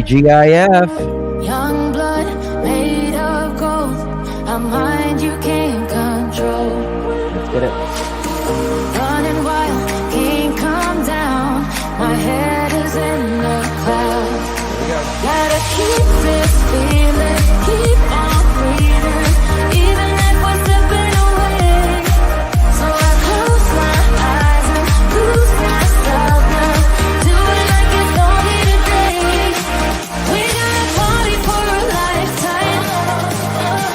TGIF. Young blood made of gold, a mind you can't control. Let's get it. Running wild, can't come down. My head is in the clouds. Gotta keep this feeling, keep on breathing, even if we're slipping away. So I close my eyes and lose myself now. Do it like it's only today. We got a party for a lifetime.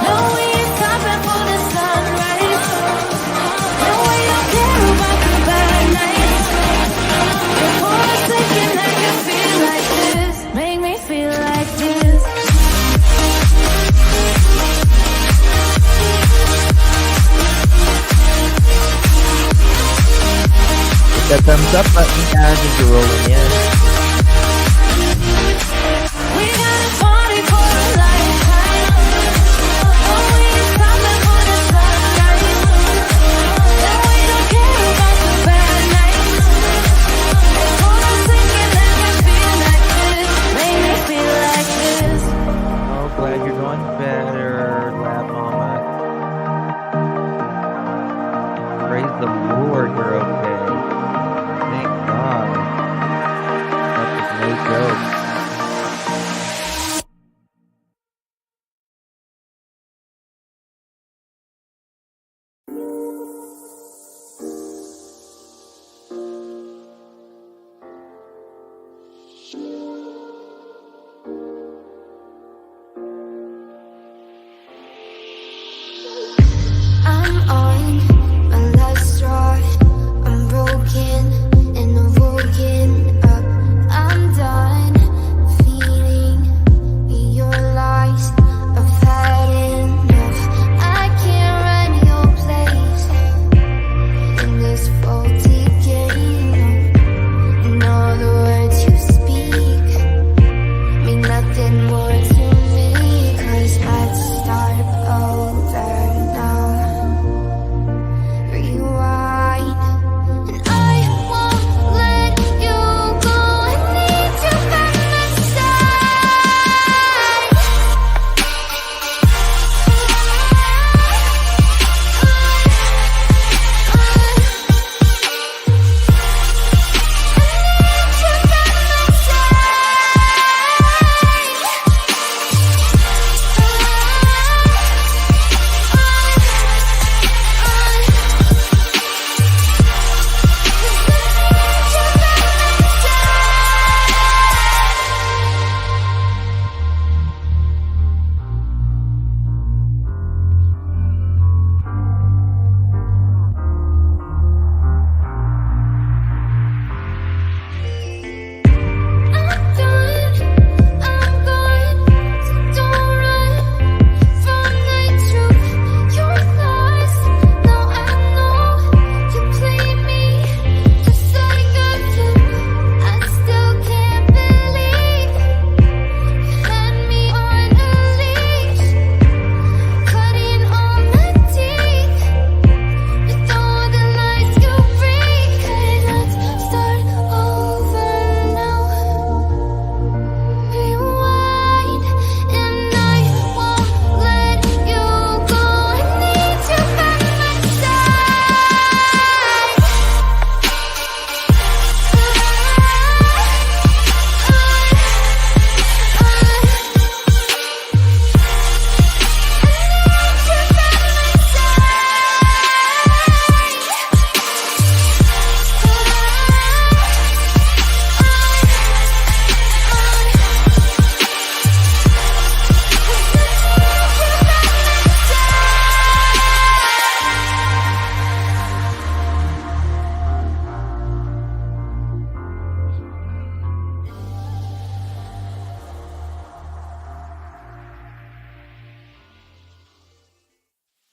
No, we ain't stopping for the sunrise. No, we don't care about the bad nights. Before a second I can feel like this. Make me feel like this. The thumbs up button, guys, if you're rolling in. We got a party for a lifetime. Oh, we ain't stopping for the sunrise. No, we don't care about the bad nights. Before a second I can feel like this. Make me feel like this. Oh, glad you're doing better, Lab Mama. Praise the Lord, you're okay. Thank God. That's no joke. I'm on my last straw. I'm broken and I'm woken up. I'm done feeling your lies. I've had enough. I can't run your place in this faulty game. And all the words you speak mean nothing more to me. 'Cause I'd start over now. Rewind, and I won't let you go. I need you by my side. I'm gone, so don't run from the truth. You're lost, now I know you played me just like a flute. I still can't believe you had me on a leash, cutting all my teeth with all the lies you bring. 'Cause let's start over now. Rewind, and I won't let you go. I need you by my side.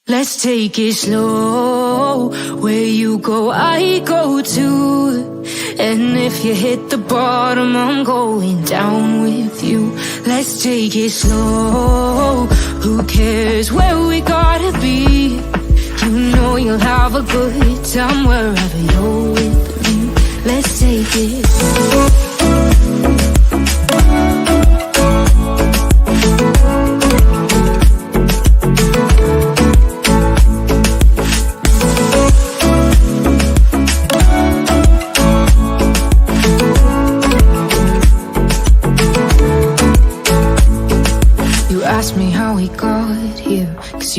Let's take it slow. Where you go, I go too. And if you hit the bottom, I'm going down with you. Let's take it slow. Who cares where we gotta be? You know you'll have a good time wherever you're with me. Let's take it slow.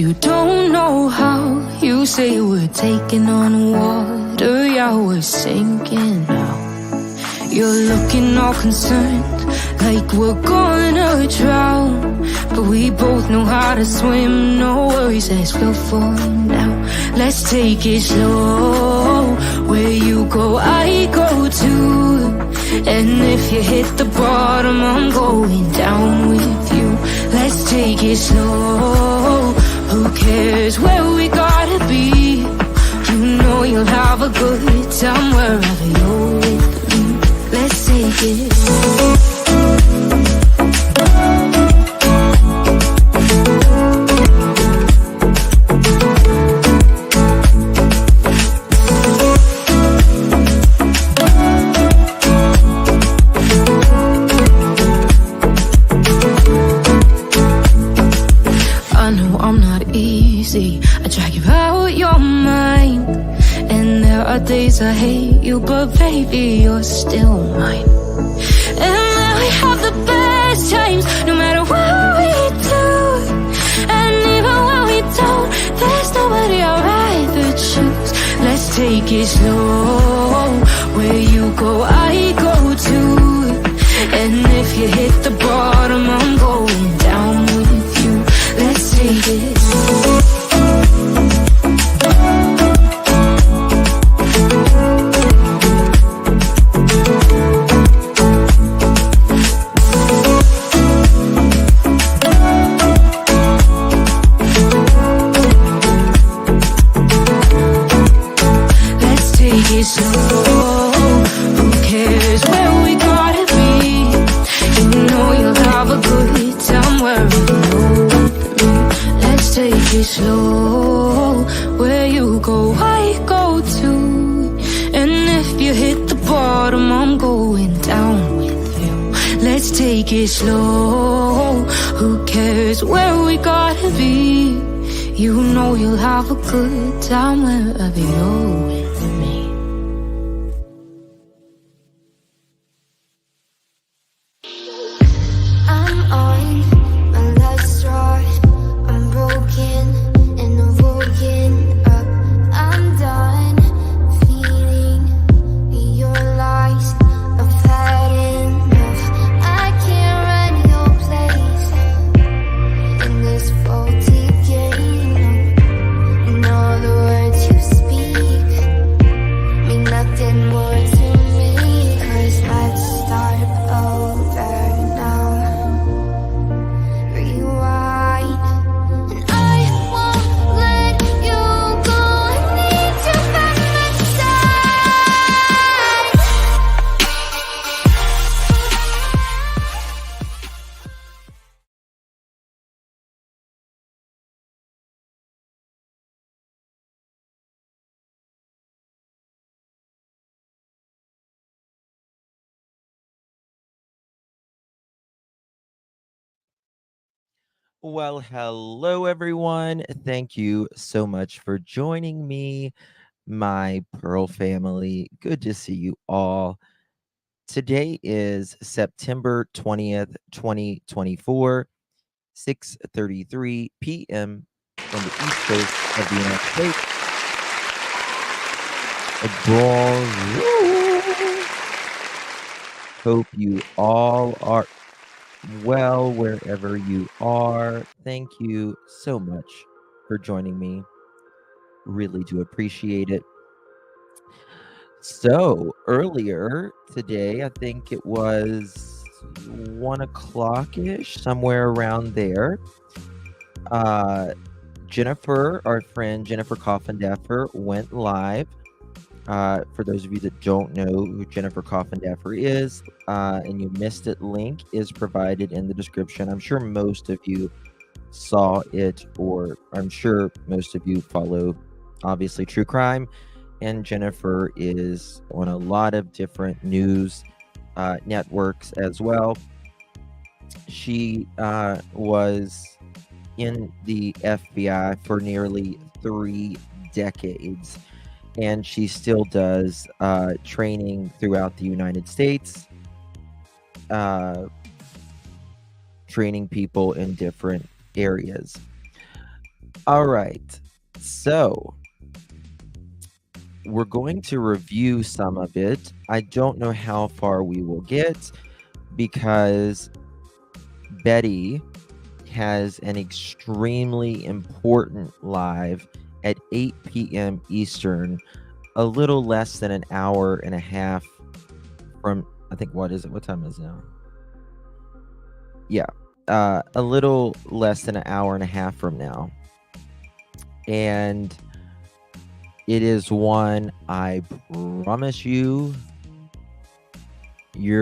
you don't know how. You say we're taking on water, yeah, we're sinking now. You're looking all concerned, like we're gonna drown. But we both know how to swim, no worries as we'll fall now. Let's take it slow, where you go, I go too. And if you hit the bottom, I'm going down with you. Let's take it slow, who cares where we gotta be? You know you'll have a good time wherever you're with me. Let's take it slow. I drag you out your mind, and there are days I hate you, but baby, you're still mine. And then we have the best times, no matter what we do. And even when we don't, there's nobody I'd rather choose. Let's take it slow, where you go, I go too. And if you hit the bottom, I'm going down with you. Let's take it slow. Slow, who cares where we gotta be? You know you'll have a good time wherever you're with me. Let's take it slow, where you go, I go too. And if you hit the bottom, I'm going down with you. Let's take it slow, who cares where we gotta be? You know you'll have a good time wherever you're with me. Well, hello everyone. Thank you so much for joining me, my Pearl family. Good to see you all. Today is September 20th, 2024, 6:33 p.m. on the East Coast of the United States. Hope you all are well wherever you are. Thank you so much for joining me. Really do appreciate it. So earlier today, I think it was 1 o'clock-ish, somewhere around there. Jennifer, our friend Jennifer Coffindaffer, went live. For those of you that don't know who Jennifer Coffindaffer is, and you missed it, link is provided in the description. I'm sure most of you saw it, or I'm sure most of you follow, obviously, true crime. And Jennifer is on a lot of different news networks as well. She was in the FBI for nearly 3 decades. And she still does training throughout the United States, training people in different areas. All right. So we're going to review some of it. I don't know how far we will get because Betty has an extremely important live at 8 p.m. Eastern, a little less than an hour and a half from, I think, what is it? What time is it now? Yeah, a little less than an hour and a half from now. And it is one I promise you're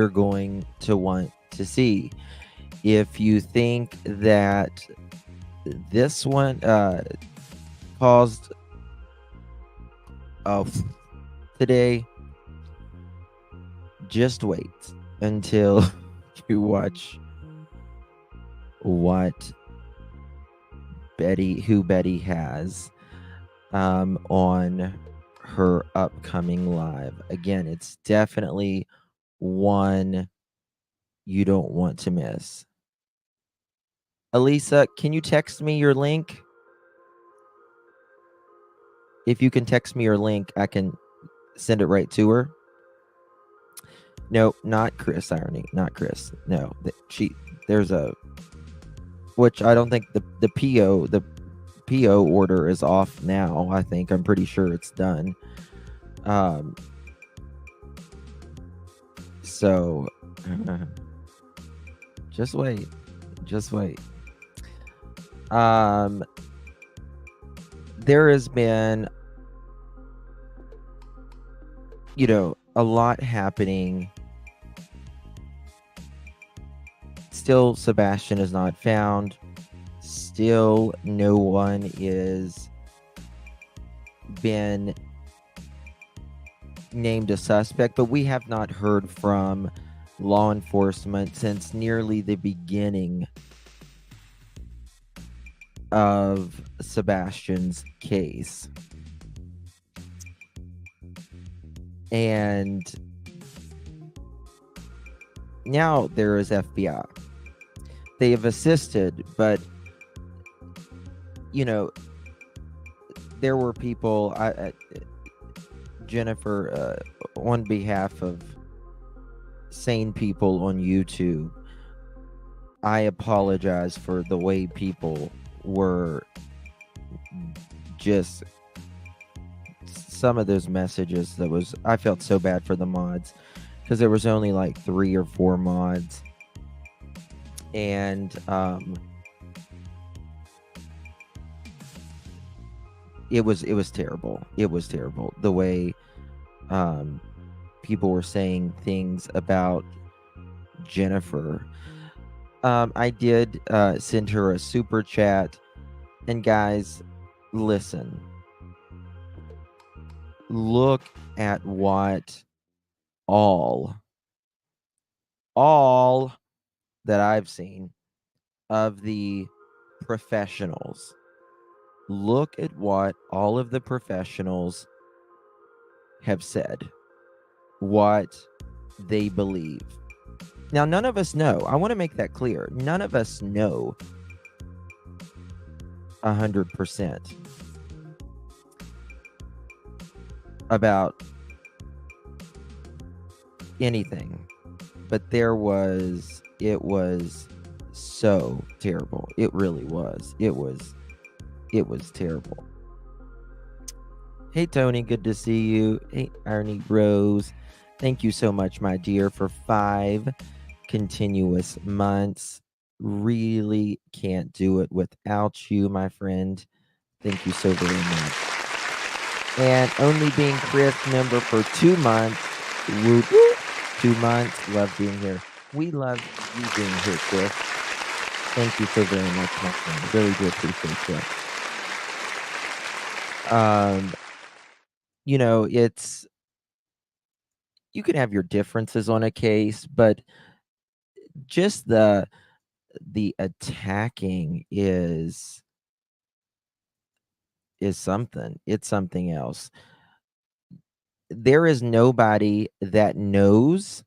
going to want to see. If you think that this one caused today, just wait until you watch what Betty has on her upcoming live. Again, it's definitely one you don't want to miss. Elisa, can you text me your link? If you can text me your link, I can send it right to her. No, not Chris Irony, not Chris. No, there's a, which I don't think the PO order is off now. I'm pretty sure it's done. So just wait. There has been, a lot happening. Still, Sebastian is not found. Still, no one is been named a suspect, but we have not heard from law enforcement since nearly the beginning of Sebastian's case. And now there is FBI. They have assisted, but there were people, Jennifer, on behalf of sane people on YouTube, I apologize for the way people were just, some of those messages I felt so bad for the mods because there was only like 3 or 4 mods, and it was terrible. It was terrible the way people were saying things about Jennifer. I did send her a super chat, and guys, listen. Look at what all that I've seen of the professionals. Look at what all of the professionals have said, what they believe. Now, none of us know. I want to make that clear. None of us know 100% about anything, but it was so terrible. It really was. It was terrible. Hey, Tony, good to see you. Hey, Arnie Rose, thank you so much, my dear, for 5 continuous months. Really can't do it without you, my friend. Thank you so very much. And only being Chris member for 2 months. Woo, woo. 2 months. Love being here. We love you being here, Chris. Thank you so very much, my friend. Really do appreciate you. It's, you can have your differences on a case, but just the attacking is something. It's something else. There is nobody that knows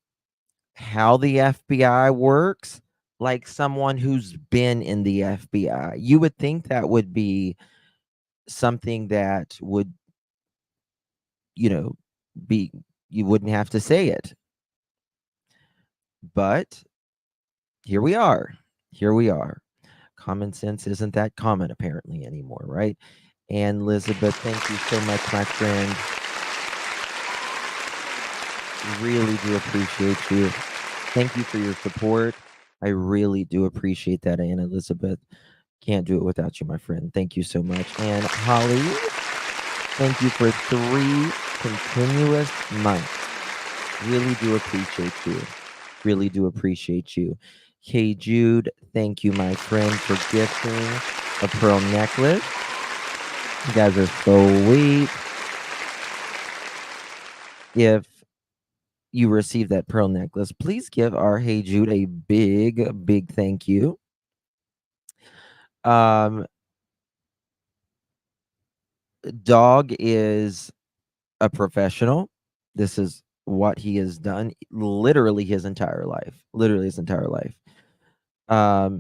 how the FBI works like someone who's been in the FBI. You would think that would be something that would, you know, be, you wouldn't have to say it. But here we are. Here we are. Common sense isn't that common apparently anymore, right? And Elizabeth, thank you so much, my friend. Really do appreciate you. Thank you for your support. I really do appreciate that, Anna Elizabeth. Can't do it without you, my friend. Thank you so much. And Holly, thank you for 3 continuous months. Really do appreciate you. Really do appreciate you. Hey, Jude, thank you, my friend, for gifting a pearl necklace. You guys are so sweet. If you receive that pearl necklace, please give our Hey Jude a big thank you. Dog is a professional. This is what he has done literally his entire life. Literally his entire life. I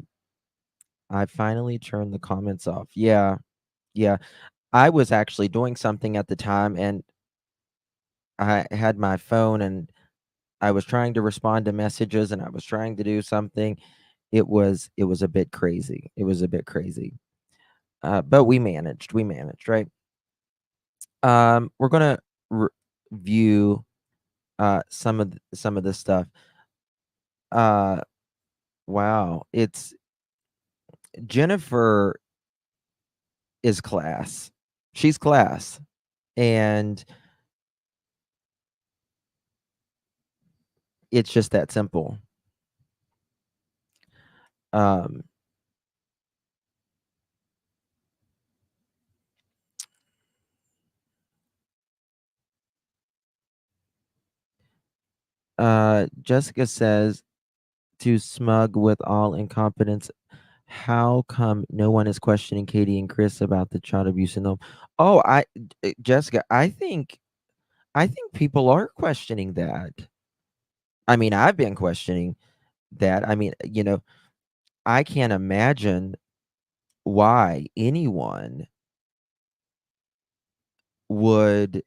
finally turned the comments off. Yeah. Yeah. I was actually doing something at the time and I had my phone and I was trying to respond to messages and I was trying to do something. It was a bit crazy. It was a bit crazy. But we managed. We managed, right? We're gonna review some of this stuff. Uh, wow, it's Jennifer is class. She's class, and it's just that simple. Um, Jessica says, "To smug with all incompetence. How come no one is questioning Katie and Chris about the child abuse in them?" Oh, Jessica, I think people are questioning that. I mean, I've been questioning that. I mean, I can't imagine why anyone would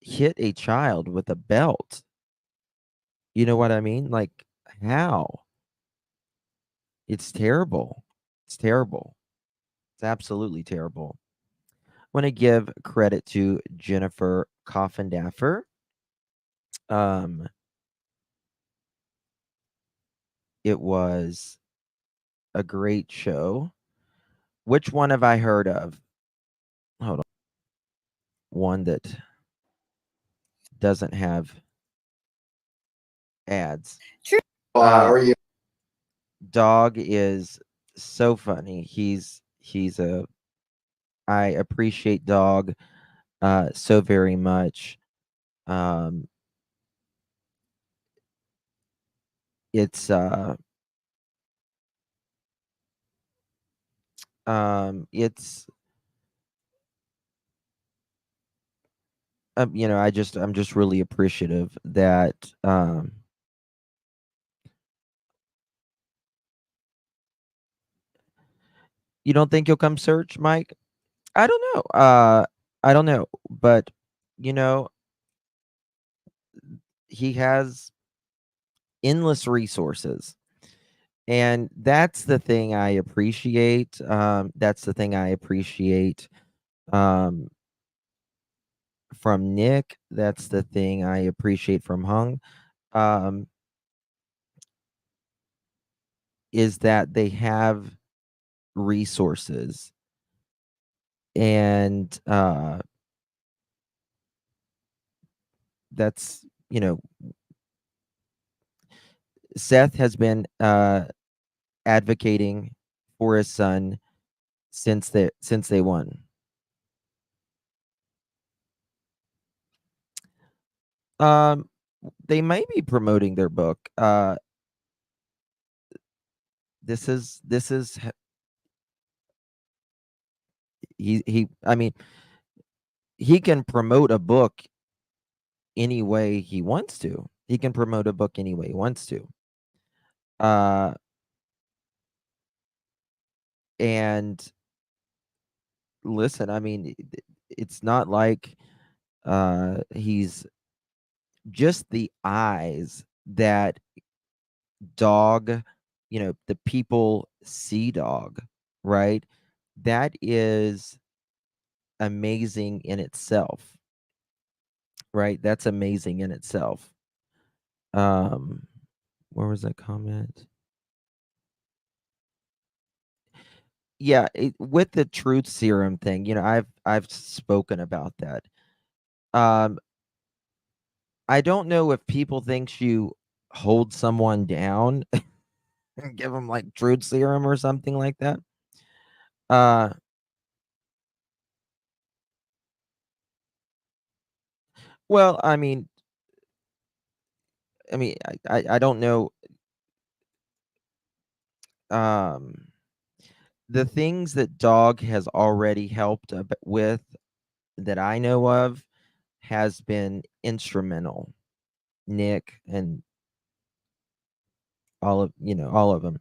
hit a child with a belt. You know what I mean? Like, how? It's terrible. It's terrible. It's absolutely terrible. I want to give credit to Jennifer Coffindaffer. Um, it was a great show. Which one have I heard of? Hold on. One that doesn't have ads. True. Are you? Dog is so funny. I appreciate Dog so very much. Um it's it's I'm just really appreciative that you don't think you'll come search, Mike? I don't know. I don't know, but you know, he has endless resources. And that's the thing I appreciate. That's the thing I appreciate um, from Nick. That's the thing I appreciate from Hung. Um, is that they have resources and that's Seth has been advocating for his son since they won. Um, they might be promoting their book. This is he. I mean, he can promote a book any way he wants to. He can promote a book any way he wants to. Uh, and listen, I mean, it's not like he's just the eyes that dog, the people see dog, right? That is amazing in itself, right? That's amazing in itself. Um, where was that comment? Yeah, with the truth serum thing, I've spoken about that. Um, I don't know if people think you hold someone down and give them like truth serum or something like that. Uh, well, I mean, I don't know. Um, the things that dog has already helped with that I know of has been instrumental. Nick and all of them.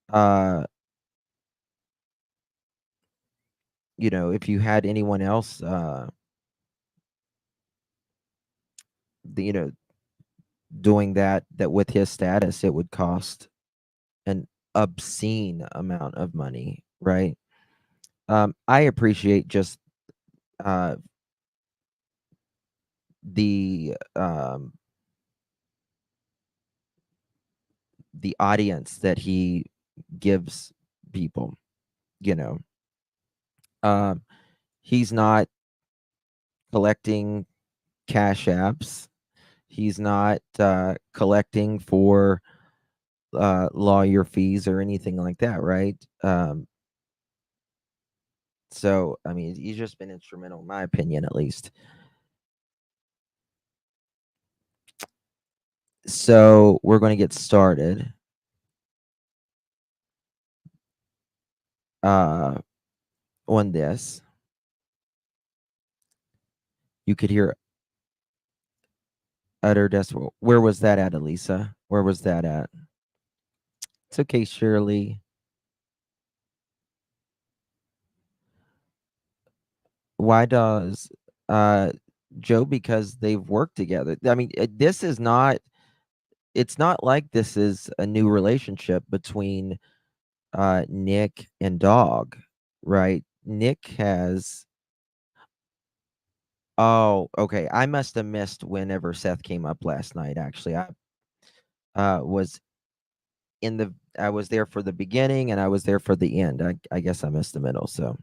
Uh, if you had anyone else, the, you know, doing that with his status, it would cost an obscene amount of money, right? I appreciate just uh, the the audience that he gives people. You know, um, he's not collecting cash apps. He's not collecting for lawyer fees or anything like that, right? So, I mean, he's just been instrumental, in my opinion, at least. So, we're going to get started. Uh, on this. You could hear utter decibel. Where was that at, Elisa? Where was that at? It's okay, Shirley. Why does Joe? Because they've worked together. I mean, this is not. It's not like this is a new relationship between Nick and Dog, right? Nick has. Oh, okay. I must have missed whenever Seth came up last night. Actually, I was I was there for the beginning and I was there for the end. I guess I missed the middle. So,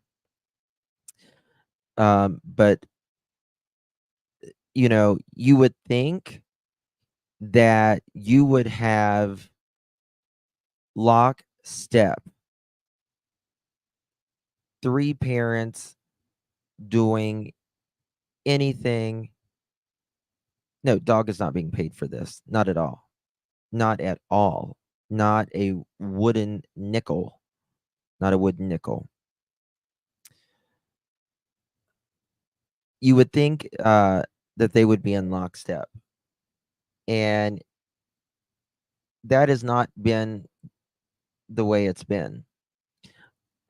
but you would think that you would have lock step three parents doing anything. No, dog is not being paid for this. Not at all. Not at all. Not a wooden nickel. Not a wooden nickel. You would think that they would be in lockstep. And that has not been the way it's been.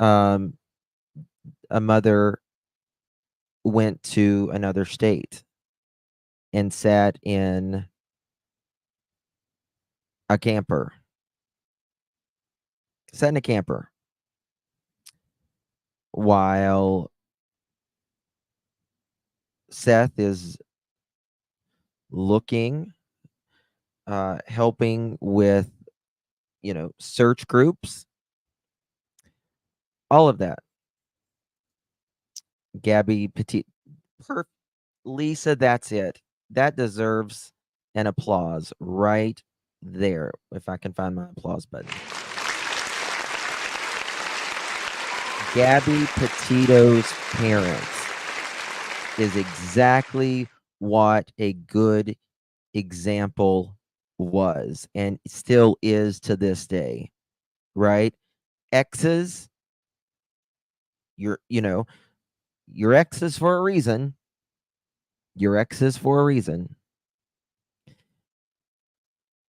Um, a mother went to another state and sat in a camper. Sat in a camper while Seth is looking, helping with, search groups, all of that. Gabby Petit, Lisa, that's it. That deserves an applause right there. If I can find my applause button. Gabby Petito's parents is exactly what a good example was and still is to this day, right? Exes, your exes for a reason. Your exes for a reason.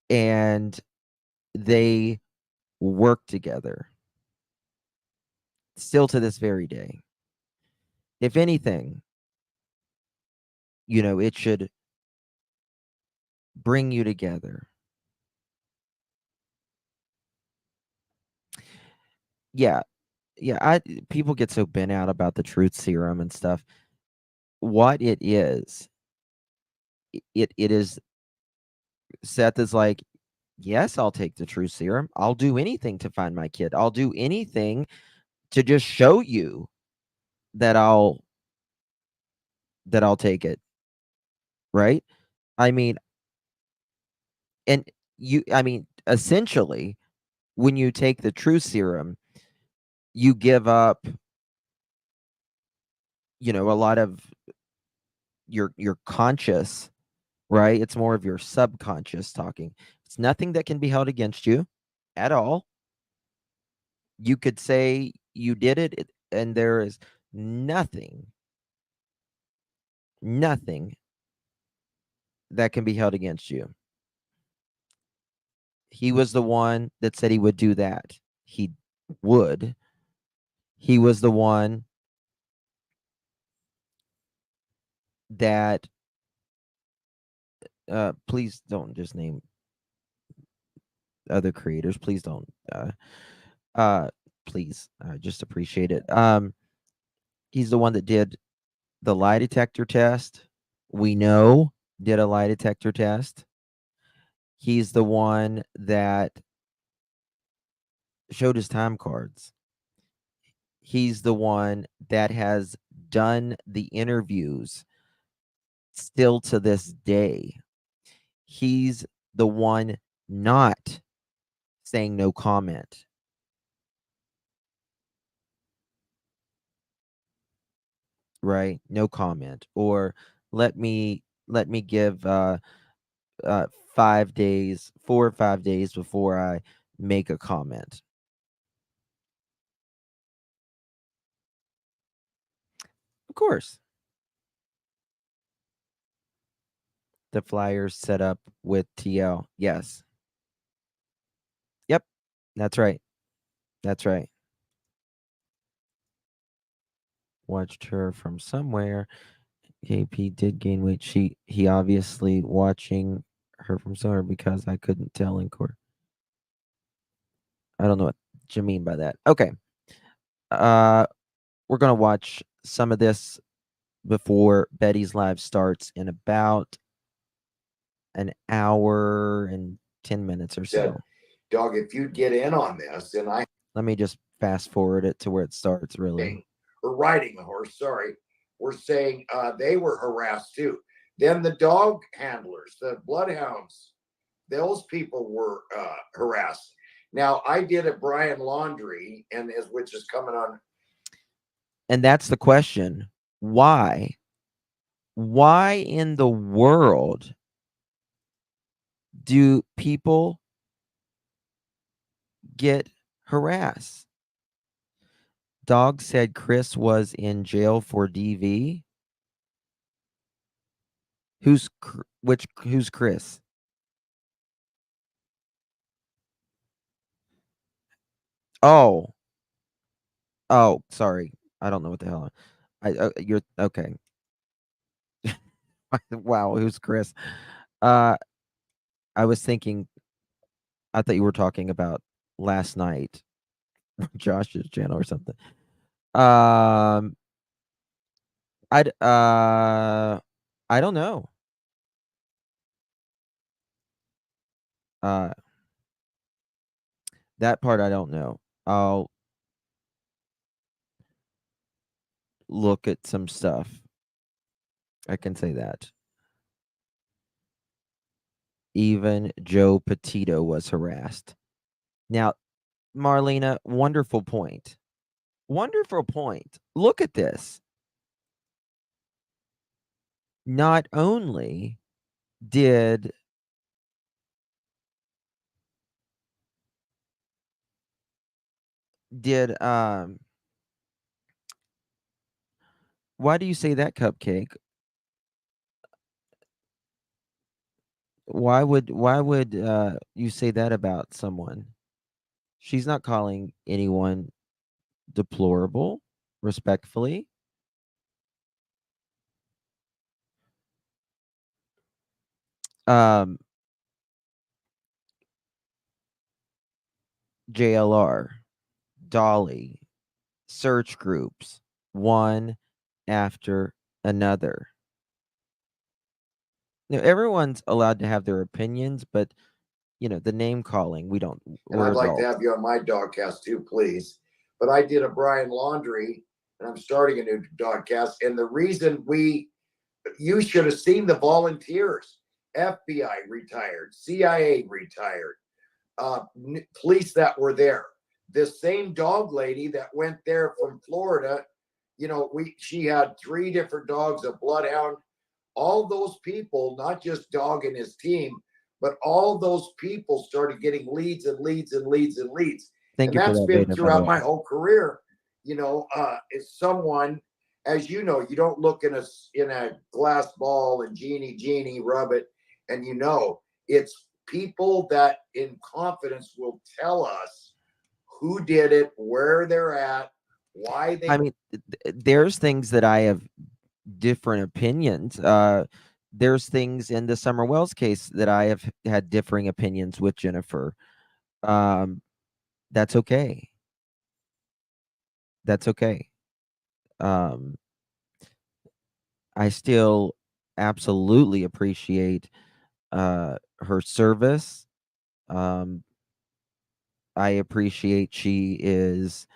And they work together still to this very day. If anything, it should bring you together. Yeah. Yeah, people get so bent out about the truth serum and stuff. What it is, it is Seth is like, yes, I'll take the truth serum. I'll do anything to find my kid. I'll do anything to just show you that I'll take it. Right? I mean, and essentially, when you take the truth serum, you give up, a lot of your conscious, right? It's more of your subconscious talking. It's nothing that can be held against you at all. You could say you did it, and there is nothing that can be held against you. He was the one that said he would do that. He would. He was the one that please don't just name other creators. Please don't please. I just appreciate it. He's the one that did the lie detector test. We know did a lie detector test. He's the one that showed his time cards. He's the one that has done the interviews still to this day. He's the one not saying no comment. Right? No comment. Or let me give 5 days, 4 or 5 days before I make a comment. Of course. The Flyers set up with TL. Yes. Yep. That's right. That's right. Watched her from somewhere. KP did gain weight. He obviously watching her from somewhere because I couldn't tell in court. I don't know what you mean by that. Okay. We're gonna watch some of this before Betty's live starts in about an hour and 10 minutes or so. Doug, if you'd get in on this, and let me just fast forward it to where it starts really. Or riding the horse, sorry. We're saying they were harassed too. Then the dog handlers, the bloodhounds, those people were harassed. Now I did a Brian Laundry, which is coming on. And that's the question. Why? Why in the world do people get harassed? Dog said Chris was in jail for DV. Who's Chris? Oh, sorry. I don't know what the hell. You're okay. Wow, who's Chris? I was thinking. I thought you were talking about last night, Josh's channel or something. I don't know. That part I don't know. I'll look at some stuff. I can say that. Even Joe Petito was harassed. Now, Marlena, wonderful point. Wonderful point. Look at this. Not only did why do you say that, Cupcake? Why would you say that about someone? She's not calling anyone deplorable, respectfully. JLR, Dolly, search groups, one after another. Now, everyone's allowed to have their opinions, but the name calling, we don't. And I'd like to have you on my dogcast too, please. But I did a Brian Laundry, and I'm starting a new dogcast. And the reason you should have seen the volunteers. FBI retired, CIA retired, police that were there. This same dog lady that went there from Florida, she had 3 different dogs, a bloodhound. All those people, not just Dog and his team, but all those people started getting leads and leads and leads and leads. Thank you for that's that, been Vader, throughout my whole career. It's someone, as you know, you don't look in a glass ball and genie, rub it, and it's people that in confidence will tell us who did it, where they're at, why they. I mean, there's things that I have different opinions. There's things in the Summer Wells case that I have had differing opinions with Jennifer. That's okay. That's okay. I still absolutely appreciate her service. I appreciate she is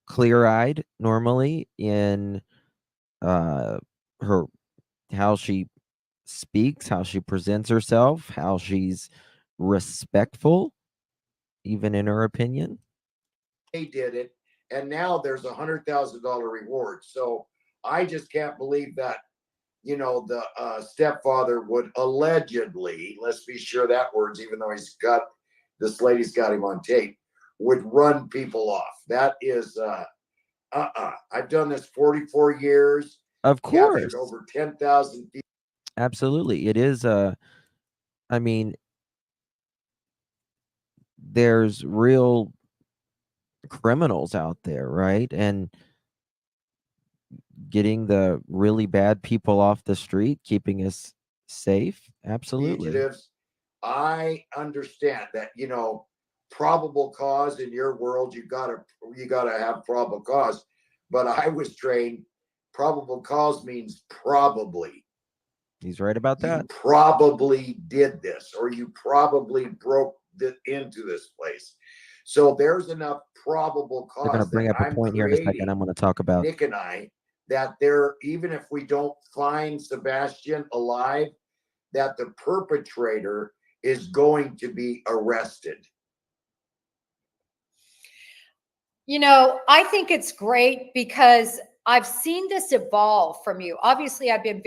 clear-eyed normally in her how she speaks, how she presents herself, how she's respectful, even in her opinion. They did it, and now there's $100,000 reward. So I just can't believe that the stepfather would allegedly, let's be sure that word's, even though this lady's got him on tape, would run people off. That is I've done this 44 years. Of course. Captured over 10,000 people. Absolutely. It is I mean, there's real criminals out there, right? And getting the really bad people off the street, keeping us safe. Absolutely. Fugitives. I understand that, probable cause in your world, you gotta have probable cause. But I was trained, probable cause means probably. He's right about that. You probably did this, or you probably broke into this place. So there's enough probable cause. They're going to bring up a point here in a second I'm going to talk about. Nick and I, that even if we don't find Sebastian alive, that the perpetrator is going to be arrested. I think it's great because I've seen this evolve from you. Obviously, I've been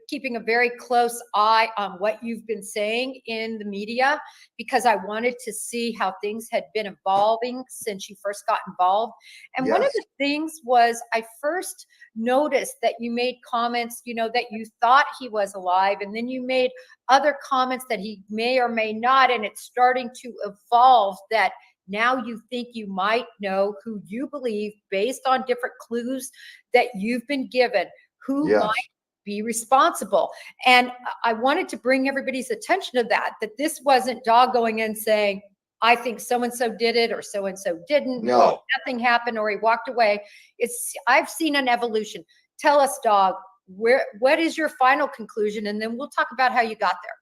keeping a very close eye on what you've been saying in the media because I wanted to see how things had been evolving since you first got involved. And one of the things was I first noticed that you made comments, that you thought he was alive, and then you made other comments that he may or may not, and it's starting to evolve that now you think you might know who you believe, based on different clues that you've been given, who might be responsible. And I wanted to bring everybody's attention to that this wasn't Dog going in saying, I think so-and-so did it or so-and-so didn't. No. Or nothing happened or he walked away. I've seen an evolution. Tell us, Dog, what is your final conclusion? And then we'll talk about how you got there.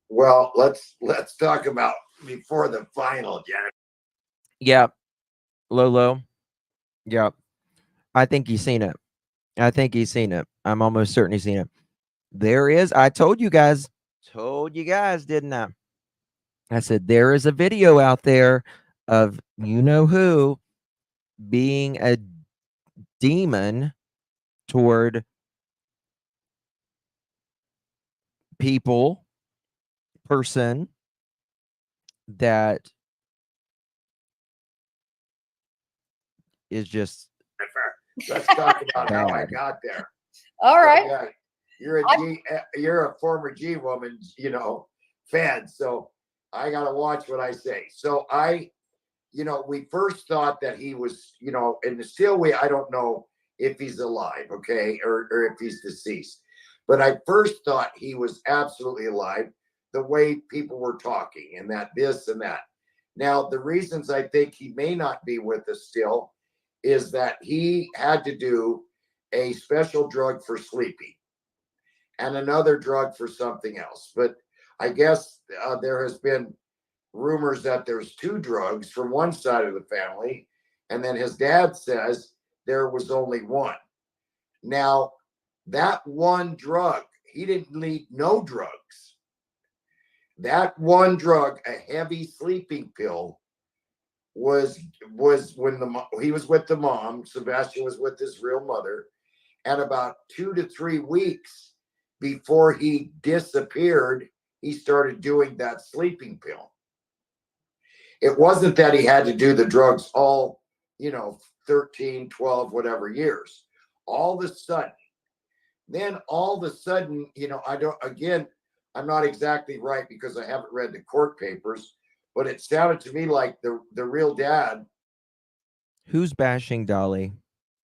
Well, let's talk about before the final, Janet. Yeah. Lolo. Yeah. I think he's seen it. I'm almost certain he's seen it. There is, I told you guys, didn't I? I said, there is a video out there of who being a demon toward person that is just. Let's talk about how I got there. All right. You're a former G woman, fan. So I got to watch what I say. So we first thought that he was, and still I don't know if he's alive, okay, or if he's deceased. But I first thought he was absolutely alive, the way people were talking and that this and that. Now, the reasons I think he may not be with us still is that he had to do a special drug for sleeping and another drug for something else. But I guess there has been rumors that there's two drugs from one side of the family, and then his dad says there was only one. Now, that one drug, he didn't need no drugs. That one drug, a heavy sleeping pill, was when he was with the mom. Sebastian was with his real mother, and about 2 to 3 weeks before he disappeared, he started doing that sleeping pill. It wasn't that he had to do the drugs all, 13, 12, whatever years. All of a sudden, I'm not exactly right because I haven't read the court papers, but it sounded to me like the real dad. Who's bashing Dolly?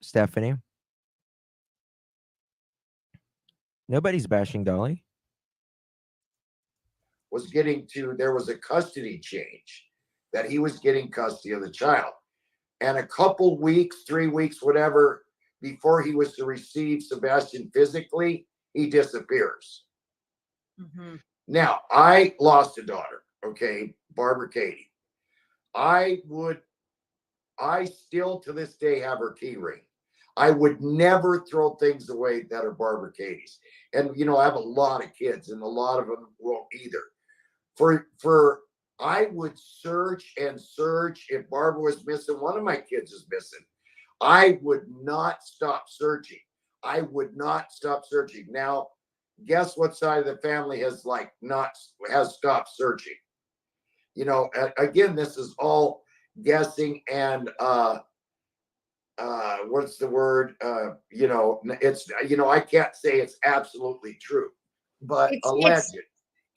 Stephanie? Nobody's bashing Dolly. There was a custody change, that he was getting custody of the child. And a couple weeks, 3 weeks, whatever, before he was to receive Sebastian physically, he disappears. Mm-hmm. Now, I lost a daughter, okay, Barbara Katie. I still to this day have her key ring. I would never throw things away that are Barbara Katie's. And, I have a lot of kids, and a lot of them won't either. I would search and search. If Barbara was missing, one of my kids is missing, I would not stop searching. Now, guess what side of the family has stopped searching? Again, this is all guessing and what's the word? It's I can't say it's absolutely true, but alleged.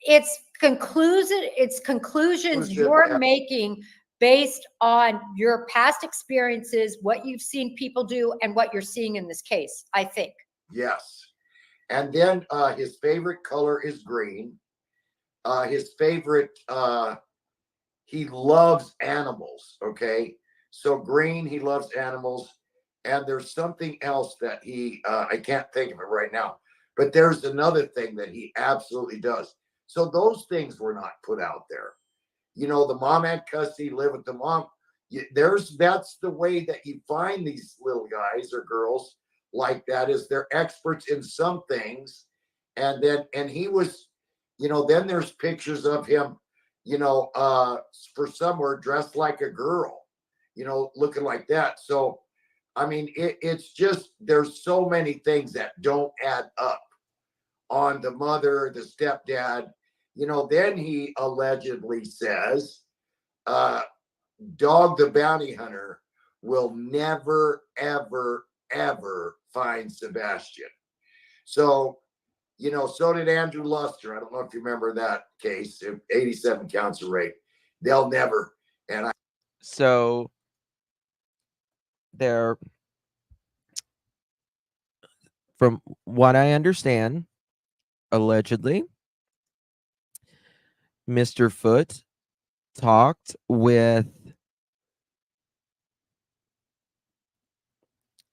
It's conclusions you're making based on your past experiences, what you've seen people do, and what you're seeing in this case, I think. Yes. And then his favorite color is green. His favorite, he loves animals, okay? So green, he loves animals. And there's something else that I can't think of it right now, but there's another thing that he absolutely does. So those things were not put out there. The mom had custody, live with the mom. That's the way that you find these little guys or girls like that, is they're experts in some things. And he was, then there's pictures of him, for somewhere dressed like a girl, looking like that. So, I mean, it's just, there's so many things that don't add up on the mother, the stepdad. Then he allegedly says, Dog the Bounty Hunter will never, ever, ever find Sebastian. So, so did Andrew Luster. I don't know if you remember that case, 87 counts of rape. They'll never. So there, from what I understand, allegedly, Mr. Foote talked with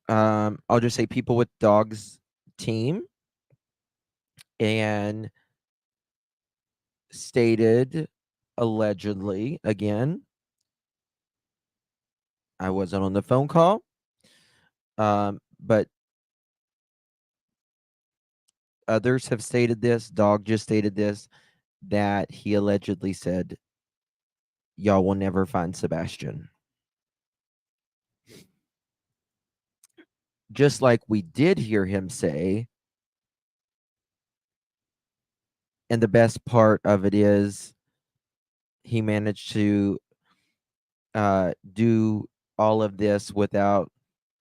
I'll just say people with dogs team, and stated, allegedly, again, I wasn't on the phone call, but others have stated this, Dog just stated this, that he allegedly said, y'all will never find Sebastian. Just like we did hear him say, and the best part of it is he managed to do all of this without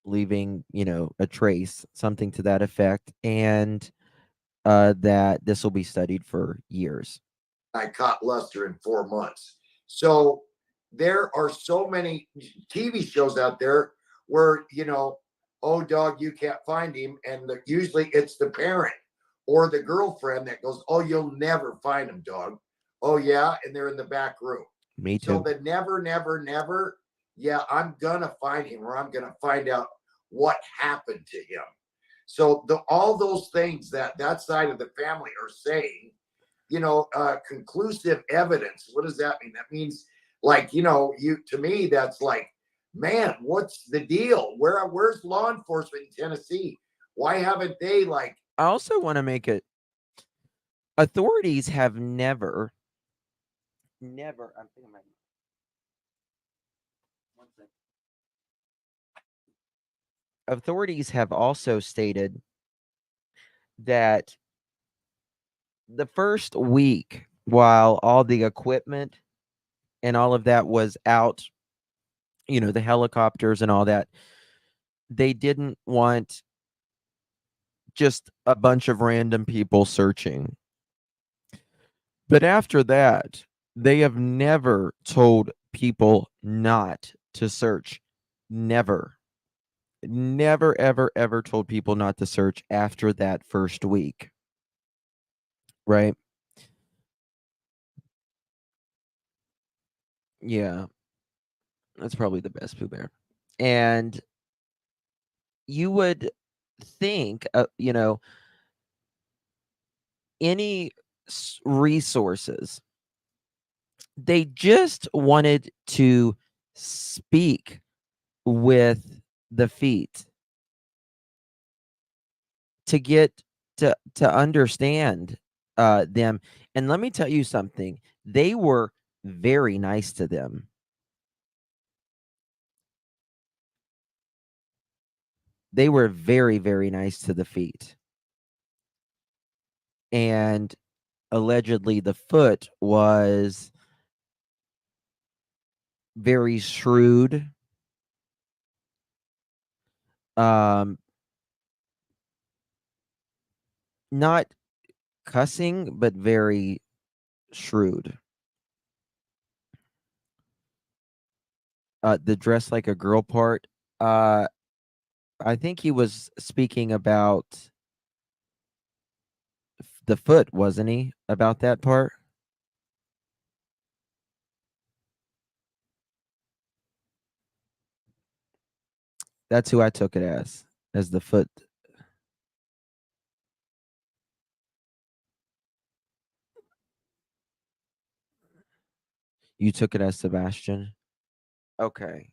leaving, a trace, something to that effect, and that this will be studied for years. I caught Luster in 4 months. So there are so many TV shows out there where, oh, dog, you can't find him. And usually it's the parent Or the girlfriend that goes, "Oh, you'll never find them, dog." "Oh yeah," and they're in the back room. Me So too. the never, never, never, yeah, I'm gonna find him, or I'm gonna find out what happened to him. So all those things that side of the family are saying, conclusive evidence. What does that mean? That means, like, you, to me, that's like, man, what's the deal? Where's law enforcement in Tennessee? Why haven't they, like? I also want to make it. Authorities have never. I'm thinking about. One second. Authorities have also stated that the first week, while all the equipment and all of that was out, the helicopters and all that, they didn't want just a bunch of random people searching. But after that, they have never told people not to search. Never. Never, ever, ever told people not to search after that first week. Right? Yeah. That's probably the best Pooh Bear. And you would think, any resources, they just wanted to speak with the feet to get to understand them. And let me tell you something, they were very nice to them. They were very, very nice to the feet. And allegedly the foot was very shrewd. Um, not cussing, but very shrewd. The dress like a girl part. Uh, I think he was speaking about the foot, wasn't he? About that part. That's who I took it as the foot. You took it as Sebastian. Okay.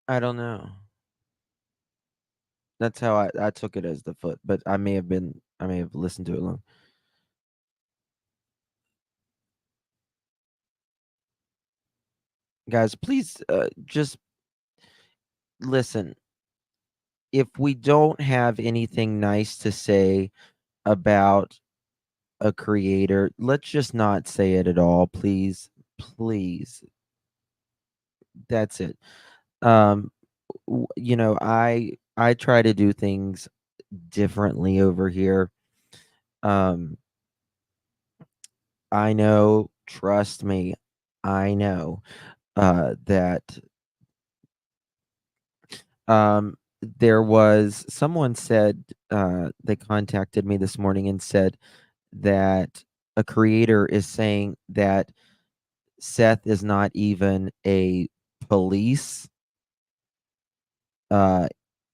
I don't know. That's how I took it as the foot, but I may have listened to it long. Guys, please just listen. If we don't have anything nice to say about a creator, let's just not say it at all, please. Please. That's it. Um I try to do things differently over here. Um I know, trust me, I know that there was someone said they contacted me this morning and said that a creator is saying that Seth is not even a police, uh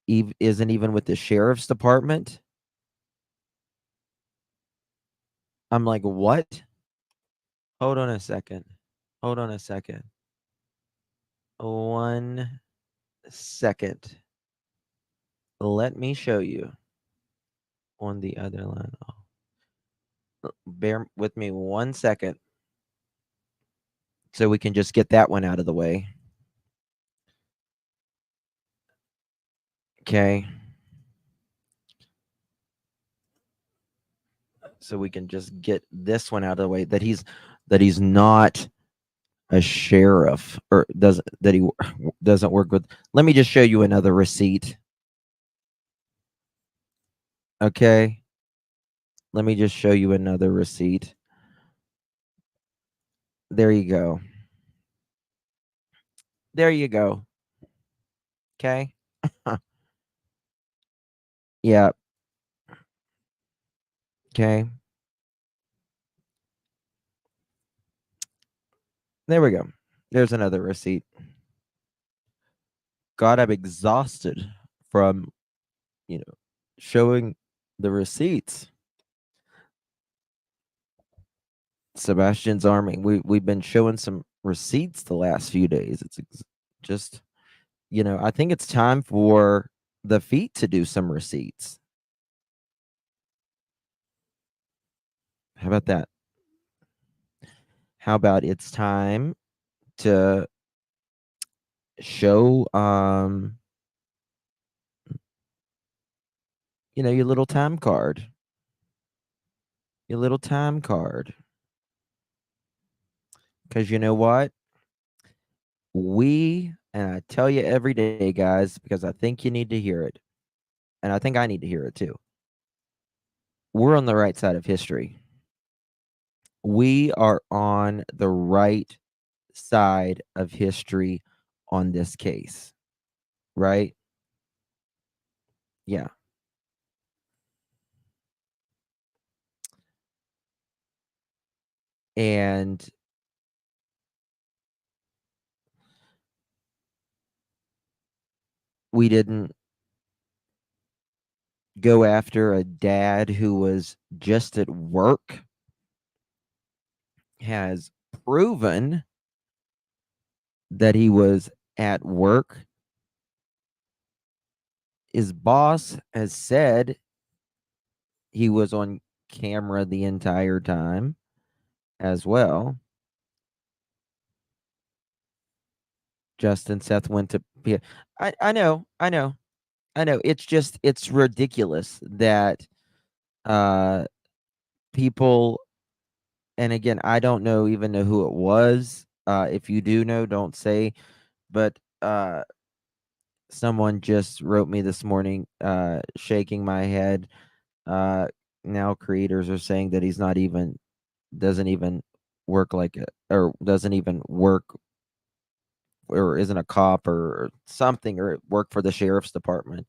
isn't even with the sheriff's department. I'm like, what? Hold on a second. Hold on a second. 1 second. Let me show you on the other line. Bear with me 1 second so we can just get that one out of the way. Okay. So we can just get this one out of the way, that he's not a sheriff, or he doesn't work with. Let me just show you another receipt. Okay. Let me just show you another receipt. There you go. There you go. Okay. Yeah. Okay. There we go. There's another receipt. God, I'm exhausted from, showing the receipts. Sebastian's army. We've been showing some receipts the last few days. It's just, I think it's time for the feet to do some receipts. How about that? How about it's time to show your little time card. Your little time card. Cuz you know what? And I tell you every day, guys, because I think you need to hear it. And I think I need to hear it too. We're on the right side of history. We are on the right side of history on this case, right? Yeah. And we didn't go after a dad who was just at work, has proven that he was at work. His boss has said he was on camera the entire time as well. Justin Seth went to I know. It's ridiculous that people, and again, I don't even know who it was. If you do know, don't say, but someone just wrote me this morning, shaking my head. Now creators are saying that he's not even doesn't even work or doesn't even work or isn't a cop or something or work for the sheriff's department.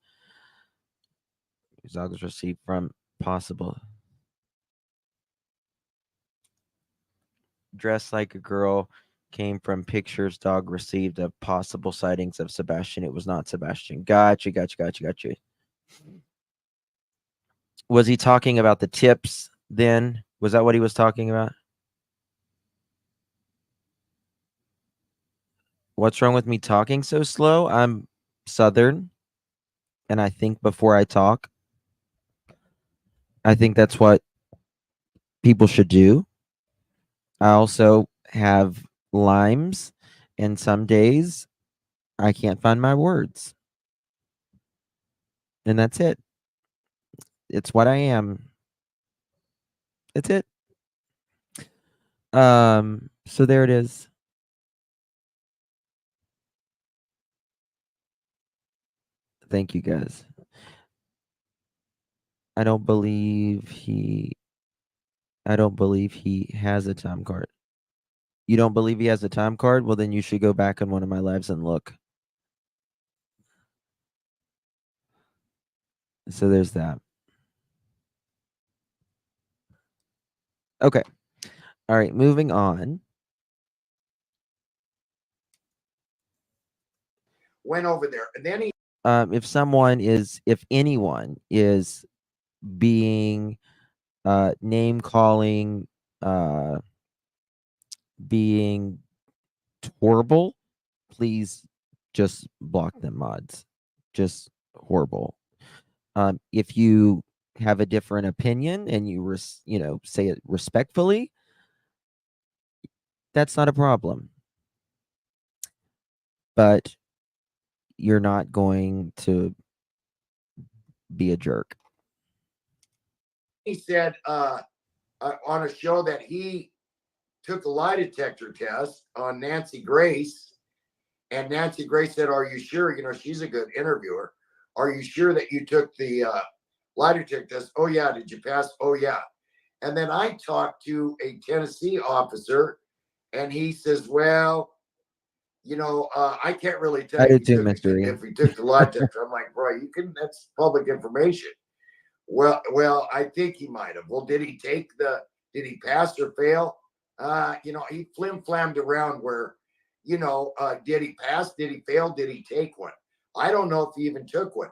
These dogs received from possible dressed like a girl came from pictures dog received of possible sightings of Sebastian. It was not Sebastian. Gotcha. Was he talking about the tips then? Was that what he was talking about? What's wrong with me talking so slow? I'm Southern and I think before I talk. I think that's what people should do. I also have limes, and some days I can't find my words. And that's it. It's what I am. It's it. So there it is. Thank you guys. I don't believe he has a time card. You don't believe he has a time card? Well, then you should go back on one of my lives and look. So there's that. Okay. All right, moving on. Went over there, and then he. If anyone is being name calling, being horrible, please just block them, mods. Just horrible. If you have a different opinion and you say it respectfully, that's not a problem. But you're not going to be a jerk. He said on a show that he took a lie detector test on Nancy Grace, and Nancy Grace said, "Are you sure?" She's a good interviewer. "Are you sure that you took the lie detector test?" "Oh yeah." "Did you pass?" "Oh yeah." And then I talked to a Tennessee officer, and he says, "Well, I can't really tell I you do too, Mystery. if he took the lie detector. I'm like, bro, that's public information. Well, I think he might have. Well, did he pass or fail? He flim-flammed around where, did he pass? Did he fail? Did he take one? I don't know if he even took one.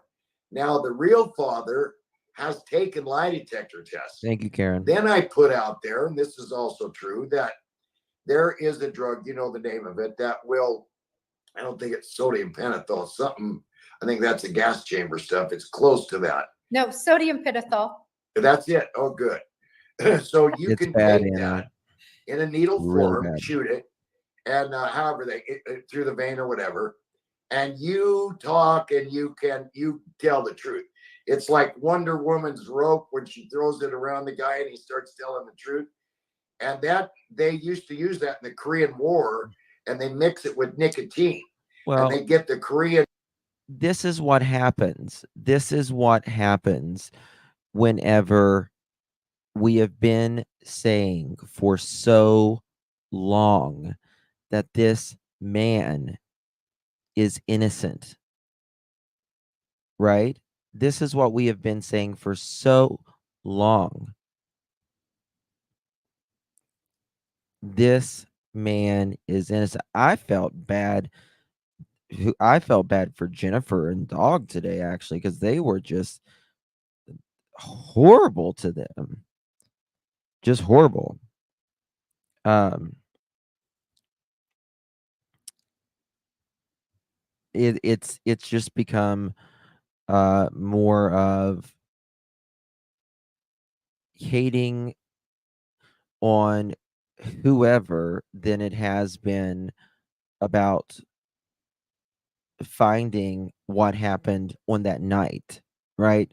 Now, the real father has taken lie detector tests. Thank you, Karen. Then I put out there, and this is also true, that there is a drug, you know the name of it, that will, I don't think it's sodium pentothal, something, I think that's a gas chamber stuff. It's close to that. No, sodium pentothal. That's it. Oh, good. So you It's can bad, take Anna. that in a needle Really form, bad. shoot it, and however through the vein or whatever, and you talk and you tell the truth. It's like Wonder Woman's rope when she throws it around the guy and he starts telling the truth. And that they used to use that in the Korean War, and they mix it with nicotine. Well, and they get the Korean. This is what happens. This is what happens whenever we have been saying for so long that this man is innocent, right? This is what we have been saying for so long. This man is innocent. I felt bad for Jennifer and Dog today, actually, because they were just horrible to them. Just horrible. It's just become more of hating on whoever than it has been about finding what happened on that night, right?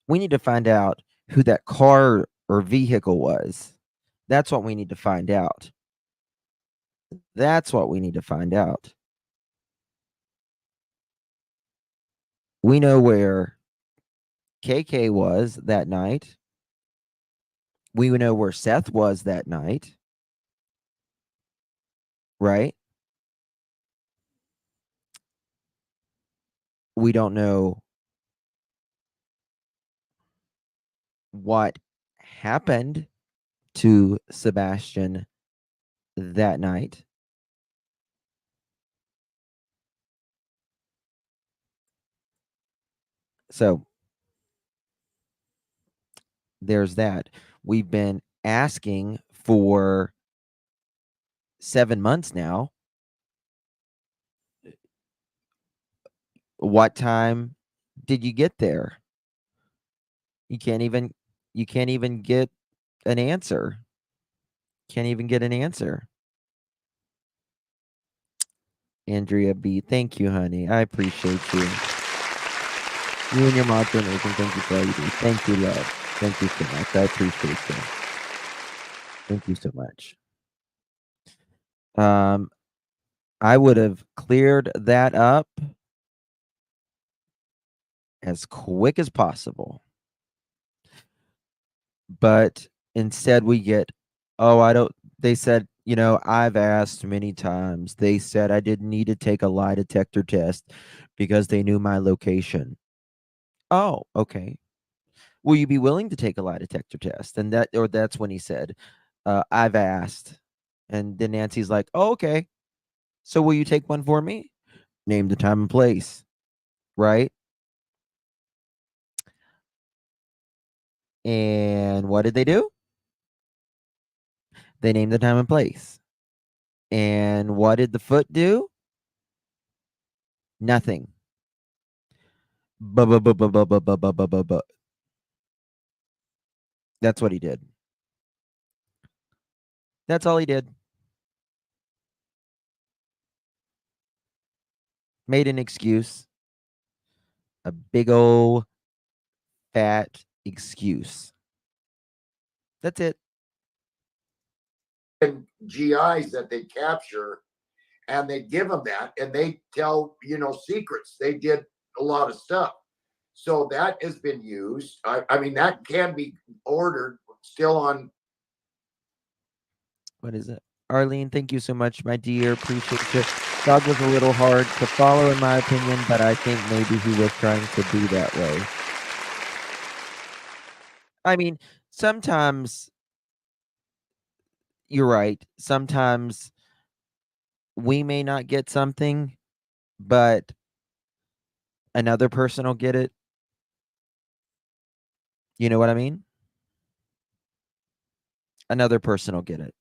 We need to find out who that car or vehicle was. That's what we need to find out. That's what we need to find out. We know where KK was that night. We know where Seth was that night. Right? We don't know what happened to Sebastian that night. So there's that. We've been asking for 7 months now. What time did you get there? You can't even get an answer. Can't even get an answer. Andrea B, thank you, honey. I appreciate you. You and your mantra, Nathan, thank you for all you do. Thank you, love. Thank you so much. I appreciate you. Thank you so much. I would have cleared that up as quick as possible. But instead we get, they said, I've asked many times. They said I didn't need to take a lie detector test because they knew my location. Oh, okay. Will you be willing to take a lie detector test? And that's when he said, I've asked. And then Nancy's like, oh, okay. So will you take one for me? Name the time and place. Right? And what did they do? They named the time and place. And what did the foot do? Nothing. That's what he did. That's all he did. Made an excuse. A big old fat excuse. That's it. And GIs that they capture, and they give them that, and they tell secrets. They did a lot of stuff, so that has been used. I mean, that can be ordered still on. What is it? Arlene, thank you so much, my dear. Appreciate it. Dog was a little hard to follow, in my opinion, but I think maybe he was trying to be that way. I mean, sometimes you're right. Sometimes we may not get something, but another person will get it. You know what I mean? Another person will get it.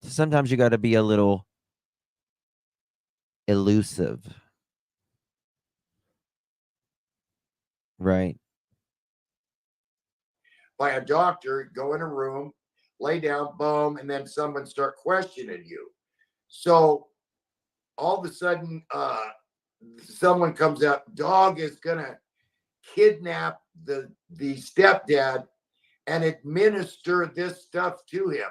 Sometimes you got to be a little elusive, right? By a doctor, go in a room, lay down, boom, and then someone start questioning you. So all of a sudden, someone comes out, dog is gonna kidnap the stepdad and administer this stuff to him.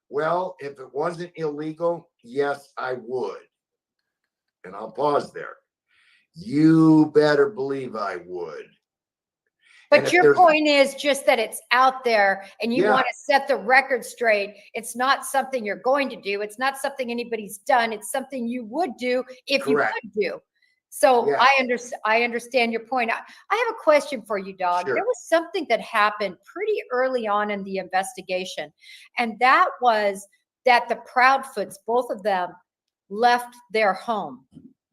Well, if it wasn't illegal, yes, I would. And I'll pause there. You better believe I would. But your point is just that it's out there and you want to set the record straight. It's not something you're going to do. It's not something anybody's done. It's something you would do if you could do. So I understand your point. I have a question for you, Dog. There was something that happened pretty early on in the investigation, and that was that the Proudfoots, both of them, left their home.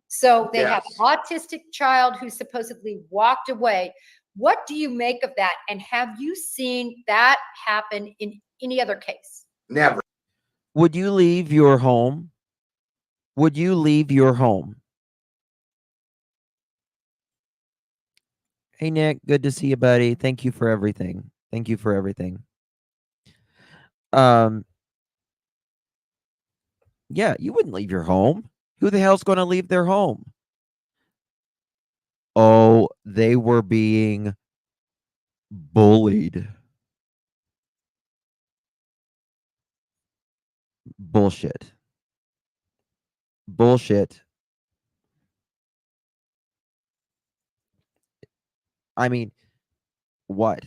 So they have an autistic child who supposedly walked away. What do you make of that? And have you seen that happen in any other case? Never. Would you leave your home? Would you leave your home? Hey, Nick, good to see you, buddy. Thank you for everything. Thank you for everything. Yeah, you wouldn't leave your home. Who the hell's going to leave their home? Oh, they were being bullied. Bullshit. Bullshit. I mean, what?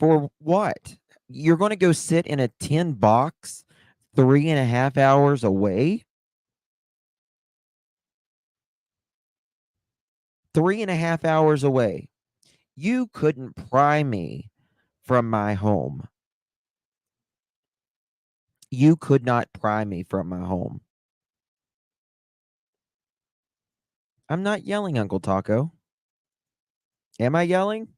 For what? You're going to go sit in a tin box 3.5 hours away? 3.5 hours away. You couldn't pry me from my home. You could not pry me from my home. I'm not yelling, Uncle Taco. Am I yelling?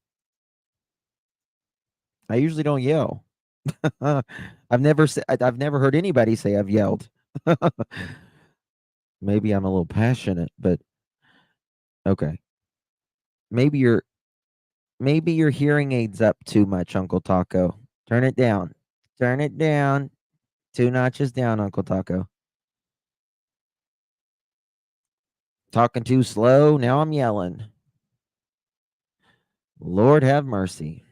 I usually don't yell. I've never heard anybody say I've yelled. Maybe I'm a little passionate, but okay. Maybe your hearing aids up too much, Uncle Taco. Turn it down. Turn it down. 2 notches down, Uncle Taco. Talking too slow. Now I'm yelling. Lord have mercy.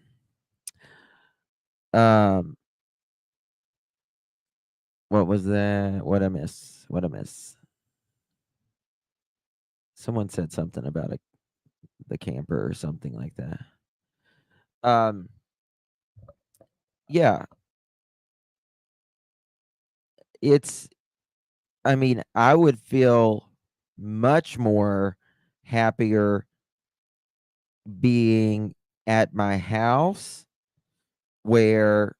What was that? What I miss? What I miss? Someone said something about the camper or something like that. Yeah. I mean, I would feel much more happier being at my house where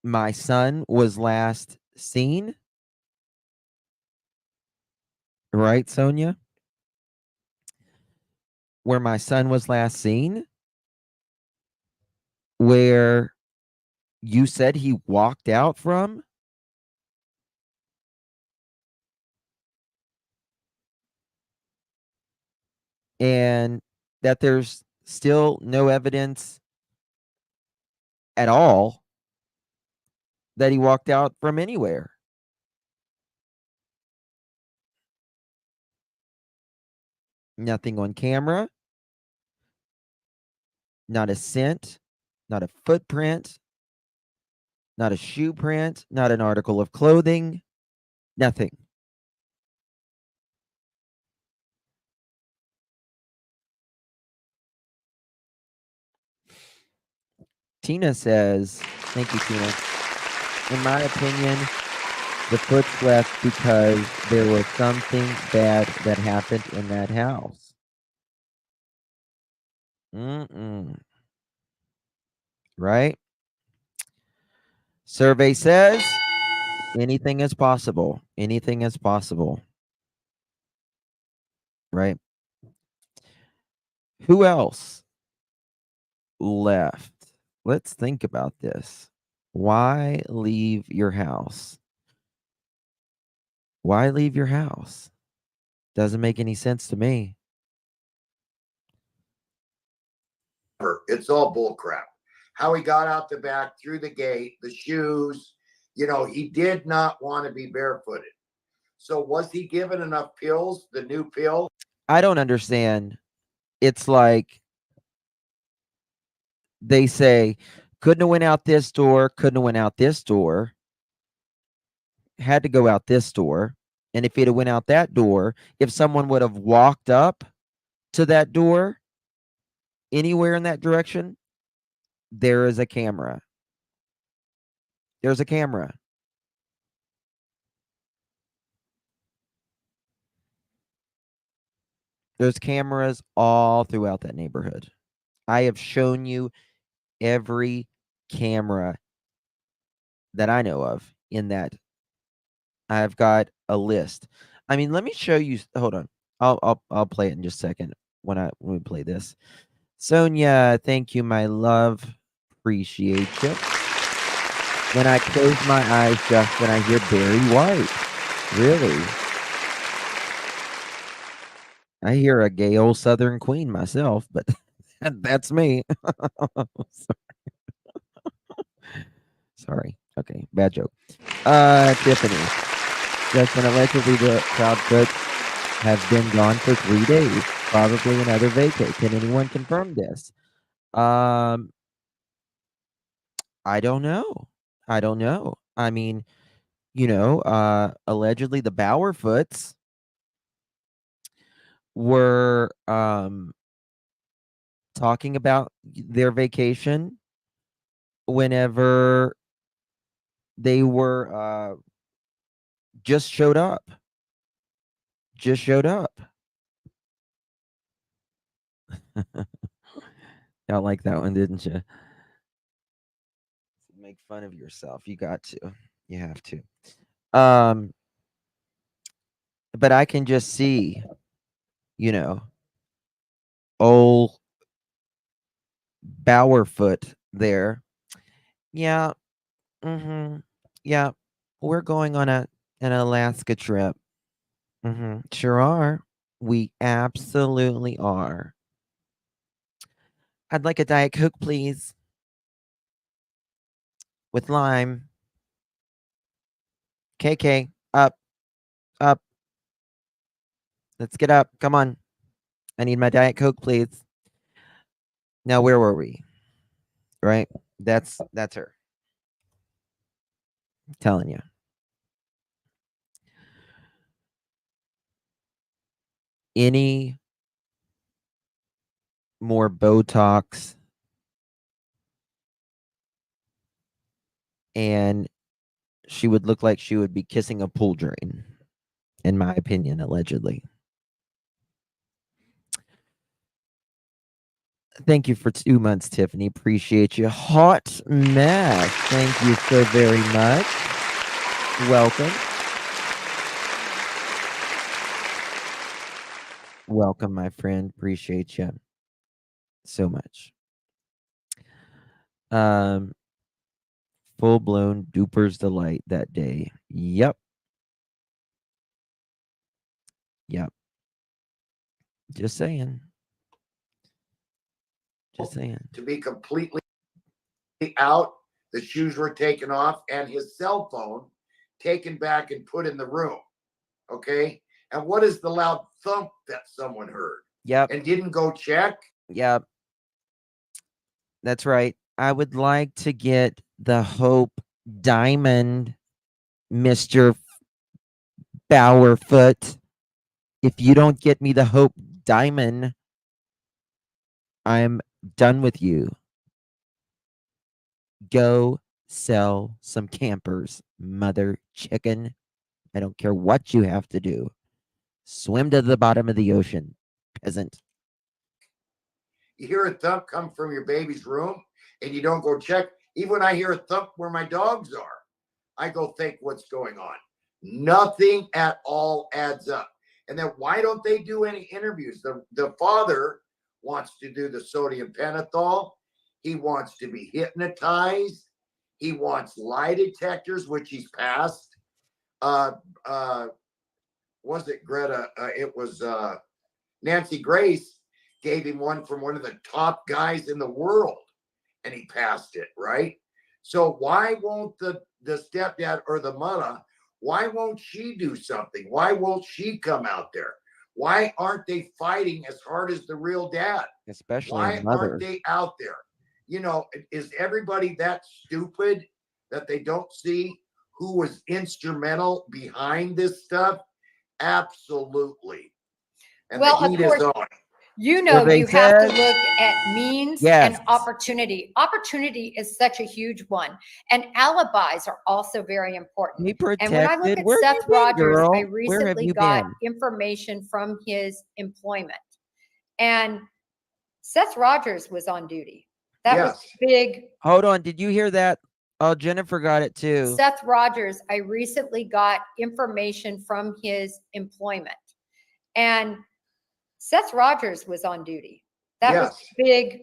my son was last seen. Right, Sonia? Where my son was last seen, where you said he walked out from. And that there's still no evidence at all that he walked out from anywhere. Nothing on camera, not a scent, not a footprint, not a shoe print, not an article of clothing, nothing. Tina says, thank you, Tina. In my opinion, the foot's left because there was something bad that happened in that house. Right? Survey says anything is possible. Anything is possible. Right? Who else left? Let's think about this. Why leave your house? Why leave your house? Doesn't make any sense to me. It's all bull crap. How he got out the back through the gate, the shoes, he did not want to be barefooted. So was he given enough pills, the new pill? I don't understand. It's like they say, couldn't have went out this door, couldn't have went out this door, had to go out this door. And if he'd have went out that door, if someone would have walked up to that door anywhere in that direction, there is a camera. There's a camera. There's cameras all throughout that neighborhood. I have shown you every camera that I know of in that. I've got a list. I mean, let me show you. Hold on. I'll play it in just a second when we play this. Sonia, thank you, my love. Appreciate you. When I close my eyes, Justin, I hear Barry White. Really? I hear a gay old Southern queen myself, but that's me. Sorry. Okay, bad joke. Tiffany. Justin, allegedly the Proudfoot have been gone for 3 days, probably another vacay. Can anyone confirm this? I don't know. I don't know. I mean, allegedly the Bowerfoots were talking about their vacation whenever they were just showed up. Just showed up. Y'all like that one, didn't you? Make fun of yourself. You got to. You have to. But I can just see, old Bowerfoot there. Yeah. Yeah. We're going on an Alaska trip. Sure are. We absolutely are. I'd like a Diet Coke, please. With lime. KK, up. Up. Let's get up. Come on. I need my Diet Coke, please. Now, where were we? Right? That's her. I'm telling you. Any more Botox and she would look like she would be kissing a pool drain, in my opinion, allegedly. Thank you for 2 months, Tiffany. Appreciate you. Hot mess. Thank you so very much. Welcome. Welcome, my friend. Appreciate you so much. Full-blown duper's delight that day. Yep. Yep. Just saying. Just saying. To be completely out, the shoes were taken off, and his cell phone taken back and put in the room. Okay. And what is the loud thump that someone heard? Yep. And didn't go check? Yep. That's right. I would like to get the Hope Diamond, Mr. Bowerfoot. If you don't get me the Hope Diamond, I'm done with you. Go sell some campers, mother chicken. I don't care what you have to do. Swim to the bottom of the ocean, peasant. You hear a thump come from your baby's room and you don't go check. Even when I hear a thump where my dogs are, I go think what's going on. Nothing at all adds up. And then why don't they do any interviews? The father wants to do the sodium pentothal. He wants to be hypnotized. He wants lie detectors, which he's passed. Was it Greta? It was Nancy Grace gave him one from one of the top guys in the world, and he passed it, right? So why won't the stepdad or the mother, why won't she do something? Why won't she come out there? Why aren't they fighting as hard as the real dad? Especially Why mother. aren't they out there? You know, is everybody that stupid that they don't see who was instrumental behind this stuff? Absolutely. And Well, the of heat course, is on. you Well, know, they you have to said- look at means Yes. and opportunity. Opportunity is such a huge one, and alibis are also very important. He protected. And when I look at Where Seth you been, Rogers, girl? I Where have recently you got been? information from his employment, and Seth Rogers was on duty. That was Yes. big. Hold on. Did you hear that? Oh, Jennifer got it too. Seth Rogers, I recently got information from his employment, and Seth Rogers was on duty. That was Yes. a big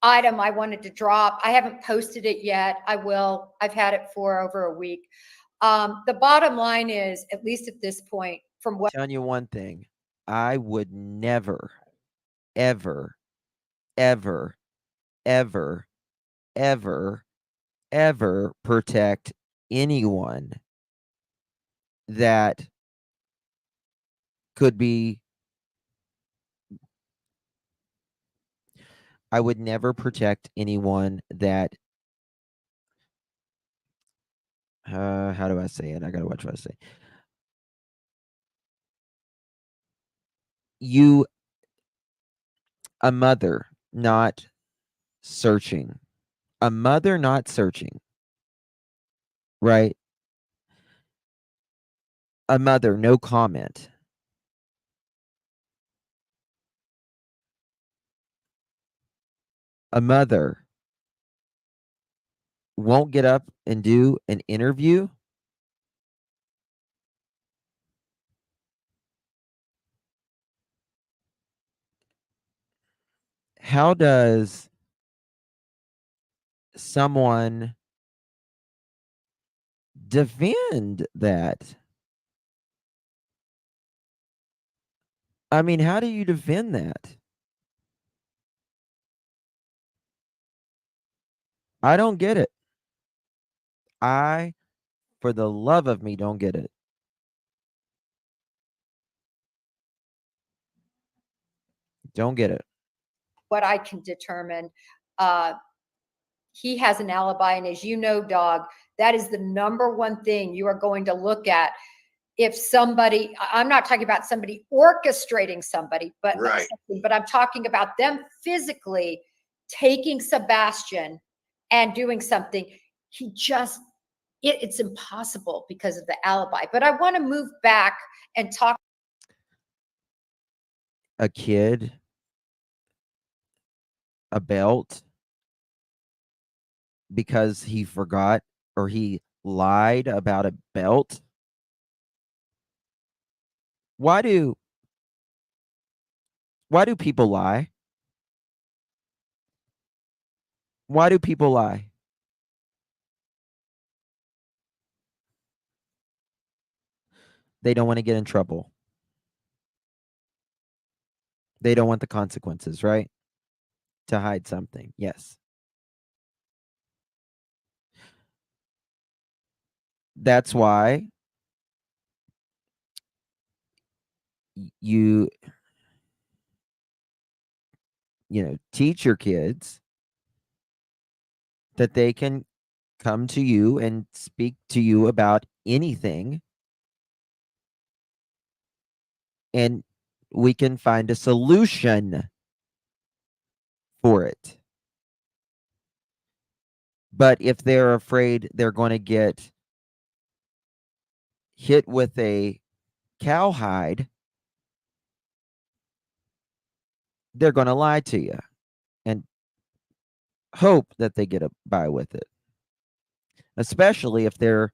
item I wanted to drop. I haven't posted it yet. I will. I've had it for over a week. The bottom line is, at least at this point, from what Telling you one thing, I would never, ever, ever, ever, ever, ever protect anyone that could be. I would never protect anyone that. How do I say it? I gotta watch what I say. You, a mother, not searching. A mother not searching. Right? A mother, no comment. A mother won't get up and do an interview. How does someone defend that? I mean, how do you defend that? I don't get it. I, for the love of me, don't get it. Don't get it. what I can determine, he has an alibi, and as you know, dog, that is the number one thing you are going to look at. If somebody, I'm not talking about somebody orchestrating somebody, but Right. but I'm talking about them physically taking Sebastian and doing something. He just, it's impossible because of the alibi. But I want to move back and talk. A kid, a belt, because he forgot or he lied about a belt. Why do people lie? Why do people lie? They don't want to get in trouble. They don't want the consequences, right? To hide something. Yes. That's why you teach your kids that they can come to you and speak to you about anything, and we can find a solution for it. But if they're afraid they're going to get hit with a cowhide, they're going to lie to you and hope that they get by with it, especially if they're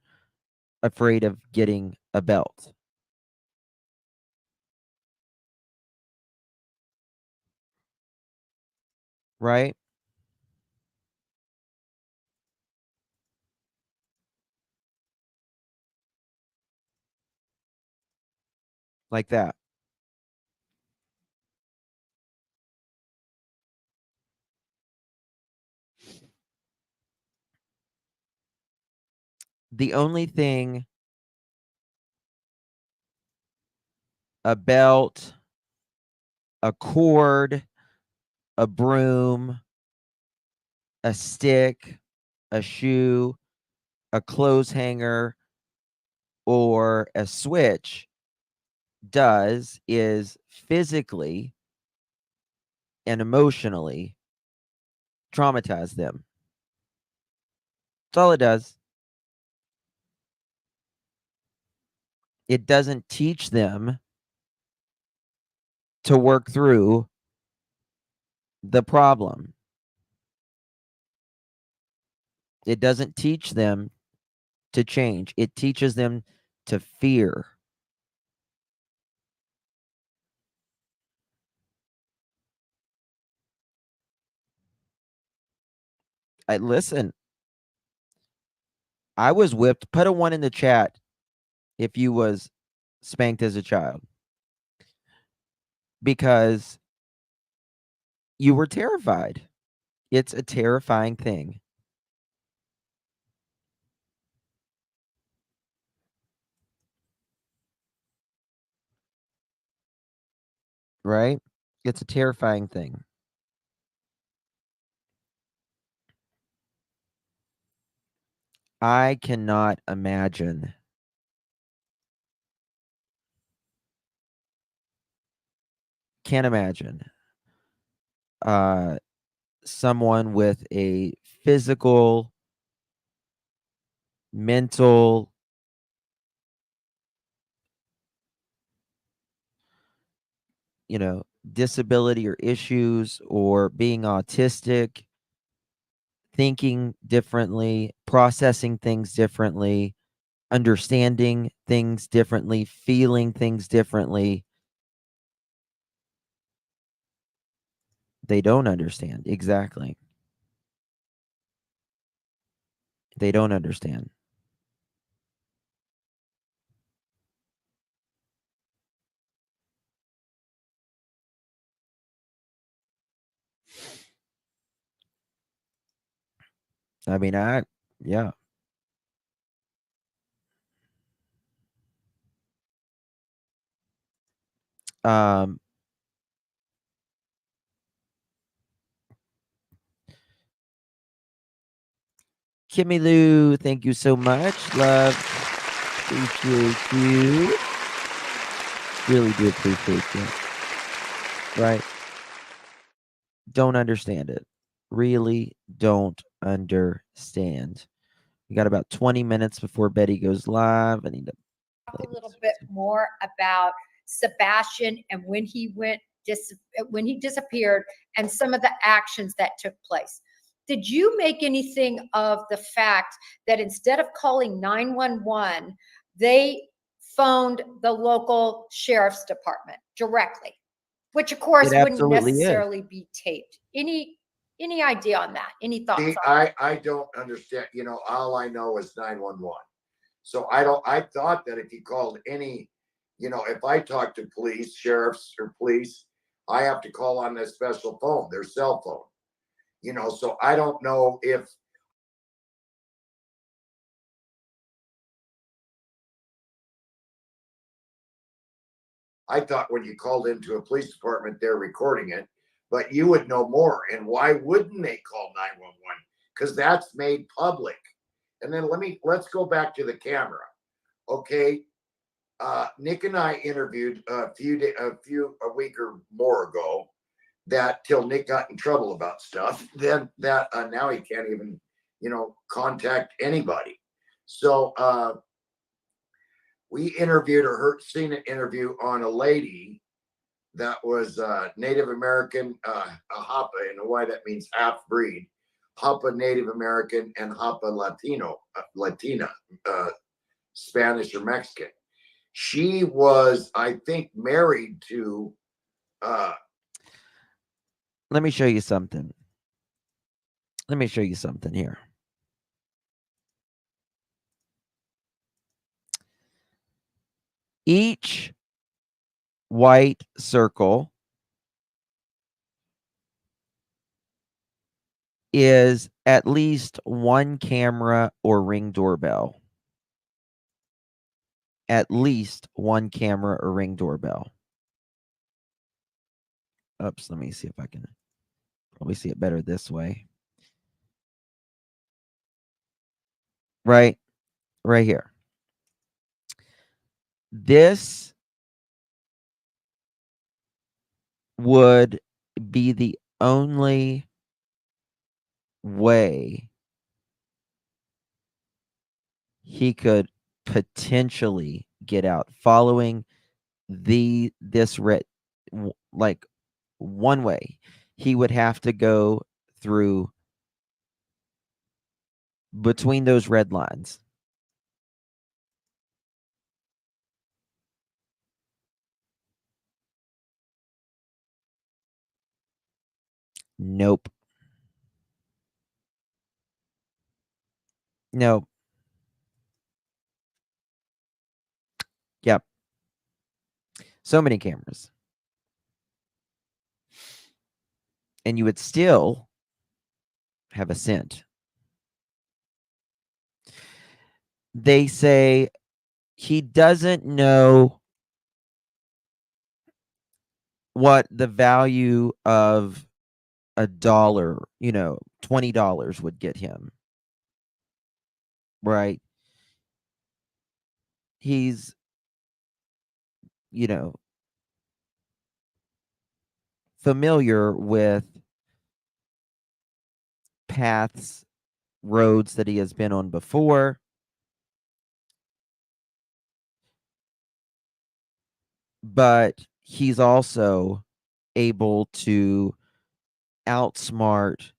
afraid of getting a belt. Right? Like that. The only thing a belt, a cord, a broom, a stick, a shoe, a clothes hanger, or a switch does is physically and emotionally traumatize them. That's all it does. It doesn't teach them to work through the problem. It doesn't teach them to change. It teaches them to fear. Listen, I was whipped. Put a 1 in the chat if you was spanked as a child, because you were terrified. It's a terrifying thing. Right? It's a terrifying thing. I cannot imagine can't imagine someone with a physical, mental, disability or issues, or being autistic, thinking differently, processing things differently, understanding things differently, feeling things differently. They don't understand. Exactly. They don't understand. I mean, yeah. Um, Kimmy Lou, thank you so much. Love, appreciate you. Really do appreciate you. Right? Don't understand it. Really don't understand. We got about 20 minutes before Betty goes live. I need to talk a little bit more about Sebastian and when he disappeared and some of the actions that took place. Did you make anything of the fact that instead of calling 911, they phoned the local sheriff's department directly, which of course It wouldn't absolutely is. necessarily be taped? Any idea on that? Any thoughts? See, I don't understand. All I know is 911. So I thought that if you called any, if I talk to police, sheriffs or police, I have to call on their special phone, their cell phone. So I don't know if I thought when you called into a police department, they're recording it, but you would know more. And why wouldn't they call 911? Because that's made public. And then let's go back to the camera. Okay. Nick and I interviewed a week or more ago that till Nick got in trouble about stuff. Then that now he can't even, contact anybody. So we interviewed or seen an interview on a lady that was Native American, a Hapa in Hawaii. That means half breed. Hapa Native American and Hapa Latina, Spanish or Mexican. She was, I think, married to. Let me show you something. Let me show you something here. Each white circle is at least one camera or Ring doorbell. At least one camera or Ring doorbell. Oops, let me see if I can probably see it better this way. Right here. This would be the only way he could potentially get out, following this red, like one way. He would have to go through between those red lines. Nope. Nope. Yep. So many cameras. And you would still have a scent. They say he doesn't know what the value of $1, $20 would get him. Right? He's, familiar with paths, roads that he has been on before. But he's also able to outsmart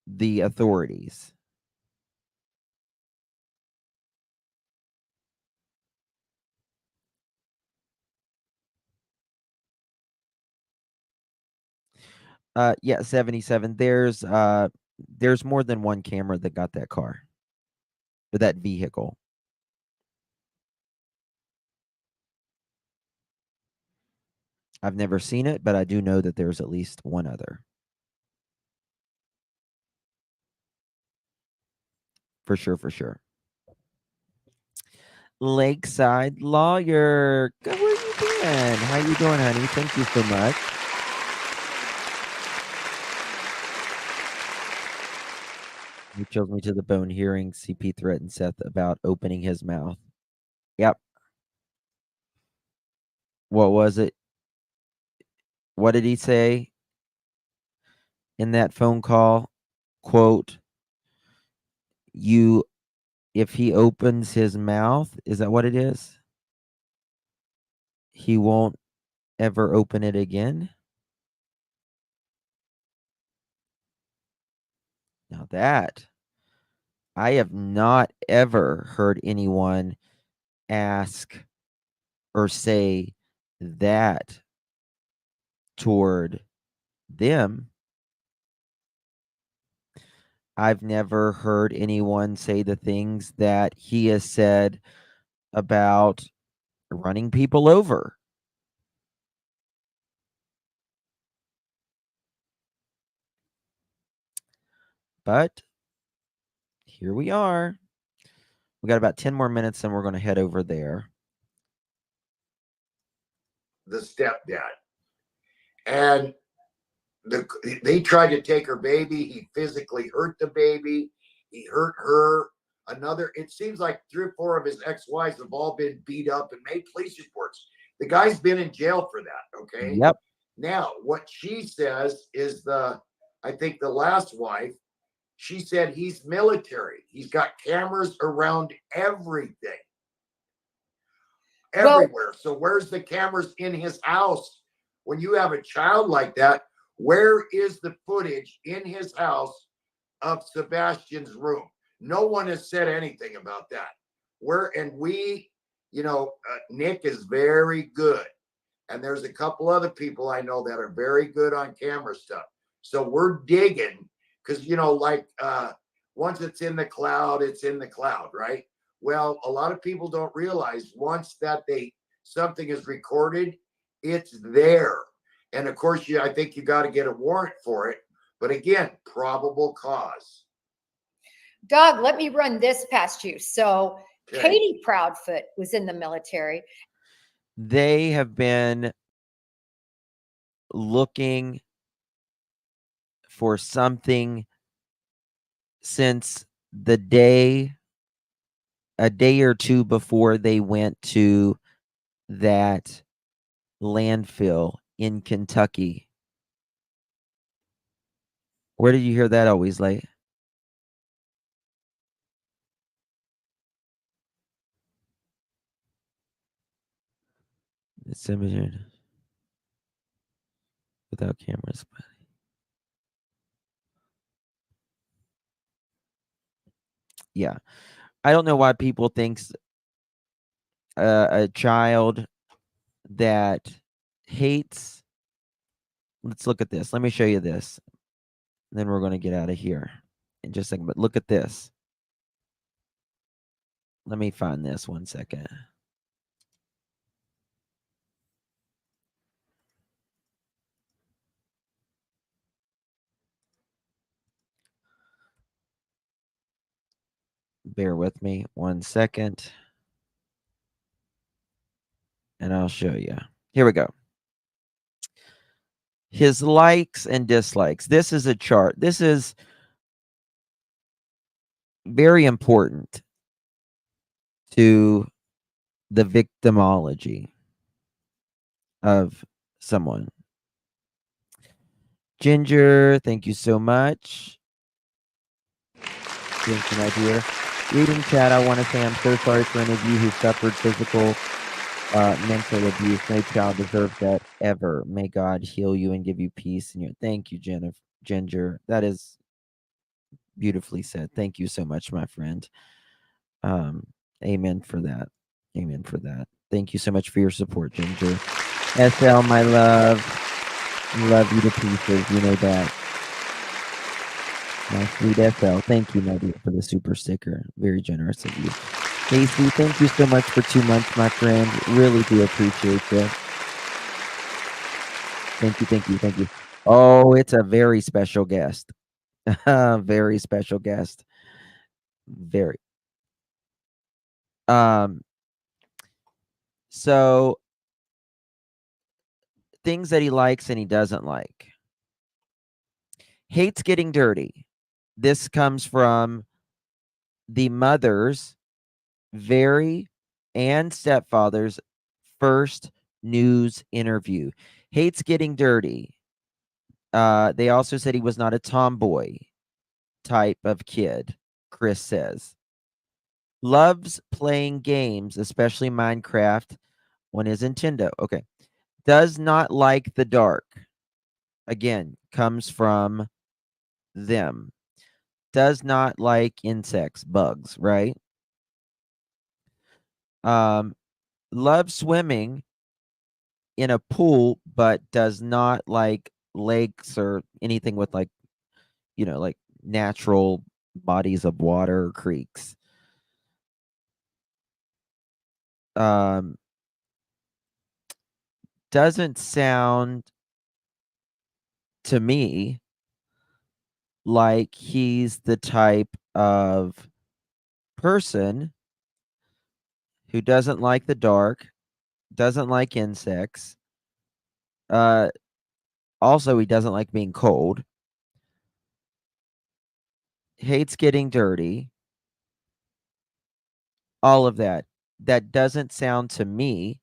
the authorities. Yeah, 77. There's more than one camera that got that car or that vehicle. I've never seen it, but I do know that there's at least one other. For sure. Lakeside Lawyer. Where you been? How you doing, honey? Thank you so much. He chilled me to the bone hearing CP threaten Seth about opening his mouth. Yep. What was it? What did he say in that phone call? Quote, if he opens his mouth, is that what it is? He won't ever open it again? Now that, I have not ever heard anyone ask or say that toward them. I've never heard anyone say the things that he has said about running people over. But here we are. We got about 10 more minutes and we're going to head over there. The stepdad. And they tried to take her baby. He physically hurt the baby. He hurt her. It seems like 3 or 4 of his ex-wives have all been beat up and made police reports. The guy's been in jail for that. Okay. Yep. Now, what she says is I think the last wife, She said he's military. He's got cameras around everything, everywhere. So where's the cameras in his house? When you have a child like that, where is the footage in his house of Sebastian's room? No one has said anything about that. Nick is very good. And there's a couple other people I know that are very good on camera stuff. So we're digging because, once it's in the cloud, it's in the cloud, right? Well, a lot of people don't realize once that something is recorded, it's there. And of course, I think you got to get a warrant for it. But again, probable cause. Doug, let me run this past you. So Katie Proudfoot was in the military. They have been looking for something since a day or two before they went to that landfill in Kentucky. Where did you hear that always late? It's imaging without cameras. Yeah. I don't know why people thinks a child that hates. Let's look at this. Let me show you this. And then we're going to get out of here in just a second. But look at this. Let me find this 1 second. Bear with me 1 second. And I'll show you. Here we go. His likes and dislikes. This is a chart. This is very important to the victimology of someone. Ginger, thank you so much. Thank you, my dear. Reading chat, I want to say I'm so sorry for any of you who suffered physical, mental abuse. No child deserves that ever. May God heal you and give you peace. And thank you, Ginger. That is beautifully said. Thank you so much, my friend. Amen for that. Amen for that. Thank you so much for your support, Ginger. SL, my love. Love you to pieces. You know that. My sweet SL. Thank you, my dear, for the super sticker. Very generous of you. Casey, thank you so much for 2 months, my friend. Really do appreciate that. Thank you, thank you, thank you. Oh, it's a very special guest. Very special guest. Very. So things that he likes and he doesn't like. Hates getting dirty. This comes from the mother's and stepfather's first news interview. Hates getting dirty. They also said he was not a tomboy type of kid, Chris says. Loves playing games, especially Minecraft on his Nintendo. Okay. Does not like the dark. Again, comes from them. Does not like insects, bugs, right? Loves swimming in a pool, but does not like lakes or anything with like natural bodies of water or creeks. Doesn't sound to me like he's the type of person who doesn't like the dark, doesn't like insects. Also, he doesn't like being cold. Hates getting dirty. All of that. That doesn't sound to me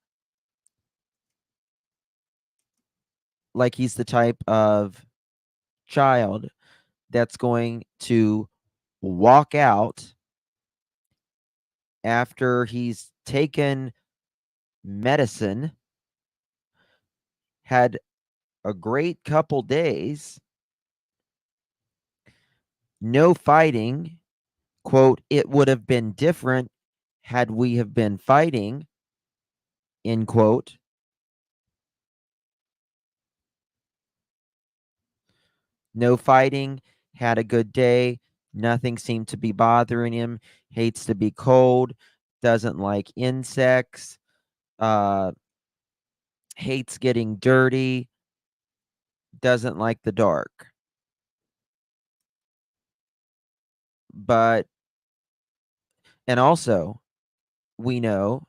like he's the type of child that's going to walk out after he's taken medicine, had a great couple days, no fighting, quote, it would have been different had we have been fighting, end quote. No fighting, had a good day, nothing seemed to be bothering him, hates to be cold, doesn't like insects, hates getting dirty, doesn't like the dark. But, and also, we know,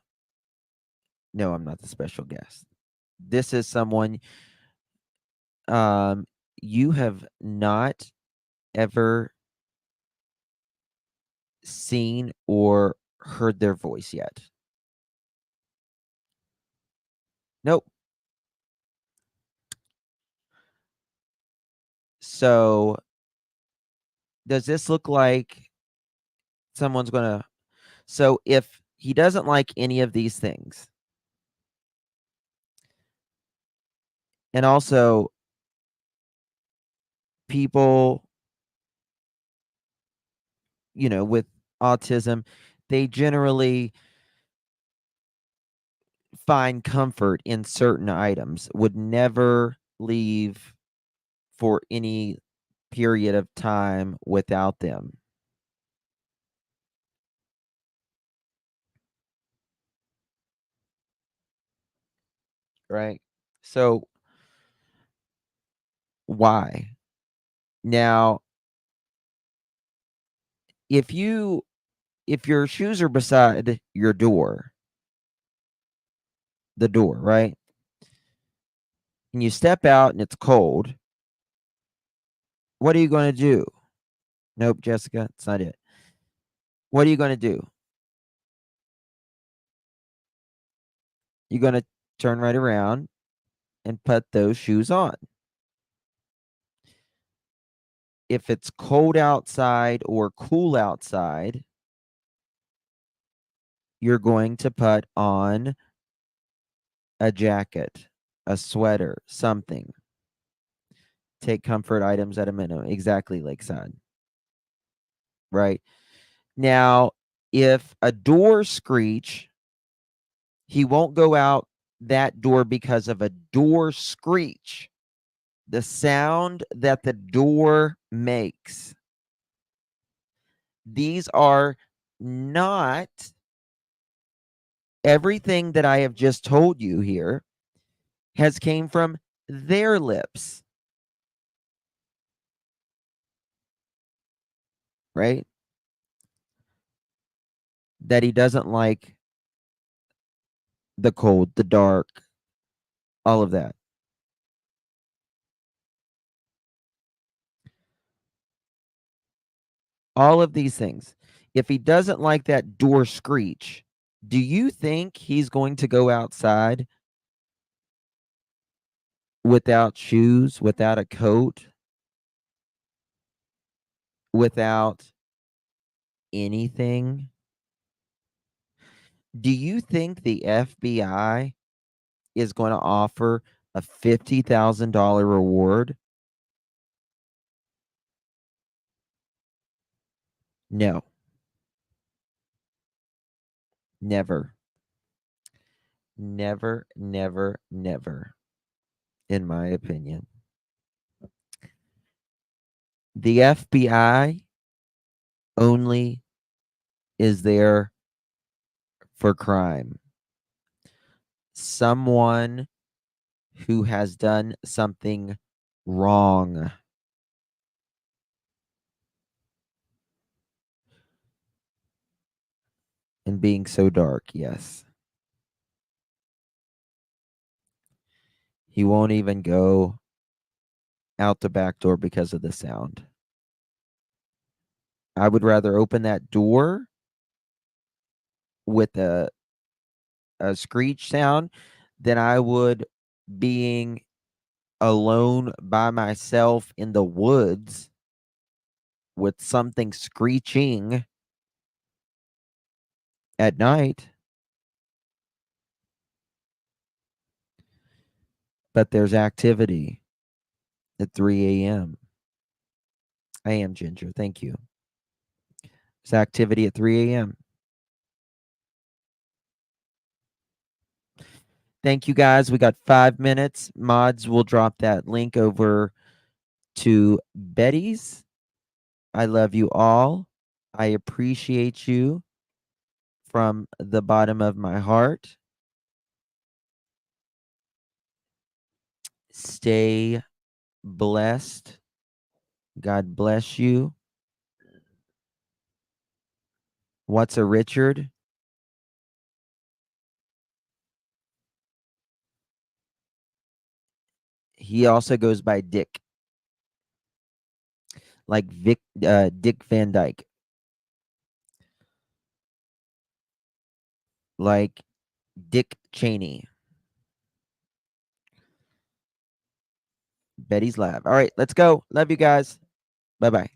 no, I'm not the special guest. This is someone you have not ever seen or heard their voice yet. Nope. So, does this look like someone's going to? So, if he doesn't like any of these things, and also people, with autism, they generally find comfort in certain items, would never leave for any period of time without them. Right? So, why? Now, if your shoes are beside your door, the door, right? And you step out and it's cold, what are you going to do? Nope, Jessica, it's not it. What are you going to do? You're going to turn right around and put those shoes on. If it's cold outside or cool outside, you're going to put on a jacket, a sweater, something. Take comfort items at a minimum. Exactly, Lakeside. Right? Now, if a door screech, he won't go out that door because of a door screech. The sound that the door makes. These are not everything that I have just told you here has came from their lips. Right? That he doesn't like the cold, the dark, all of that. All of these things. If he doesn't like that door screech, do you think he's going to go outside without shoes, without a coat, without anything? Do you think the FBI is going to offer a $50,000 reward? No. Never. Never, never, never, in my opinion. The FBI only is there for crime. Someone who has done something wrong. And being so dark, yes. He won't even go out the back door because of the sound. I would rather open that door with a screech sound than I would being alone by myself in the woods with something screeching at night. But there's activity at 3 a.m. I am Ginger. Thank you. There's activity at 3 a.m. Thank you, guys. We got 5 minutes. Mods will drop that link over to Betty's. I love you all. I appreciate you from the bottom of my heart. Stay blessed. God bless you. What's a Richard? He also goes by Dick. Like Dick Van Dyke. Like Dick Cheney. Betty's Lab. All right, let's go. Love you guys. Bye-bye.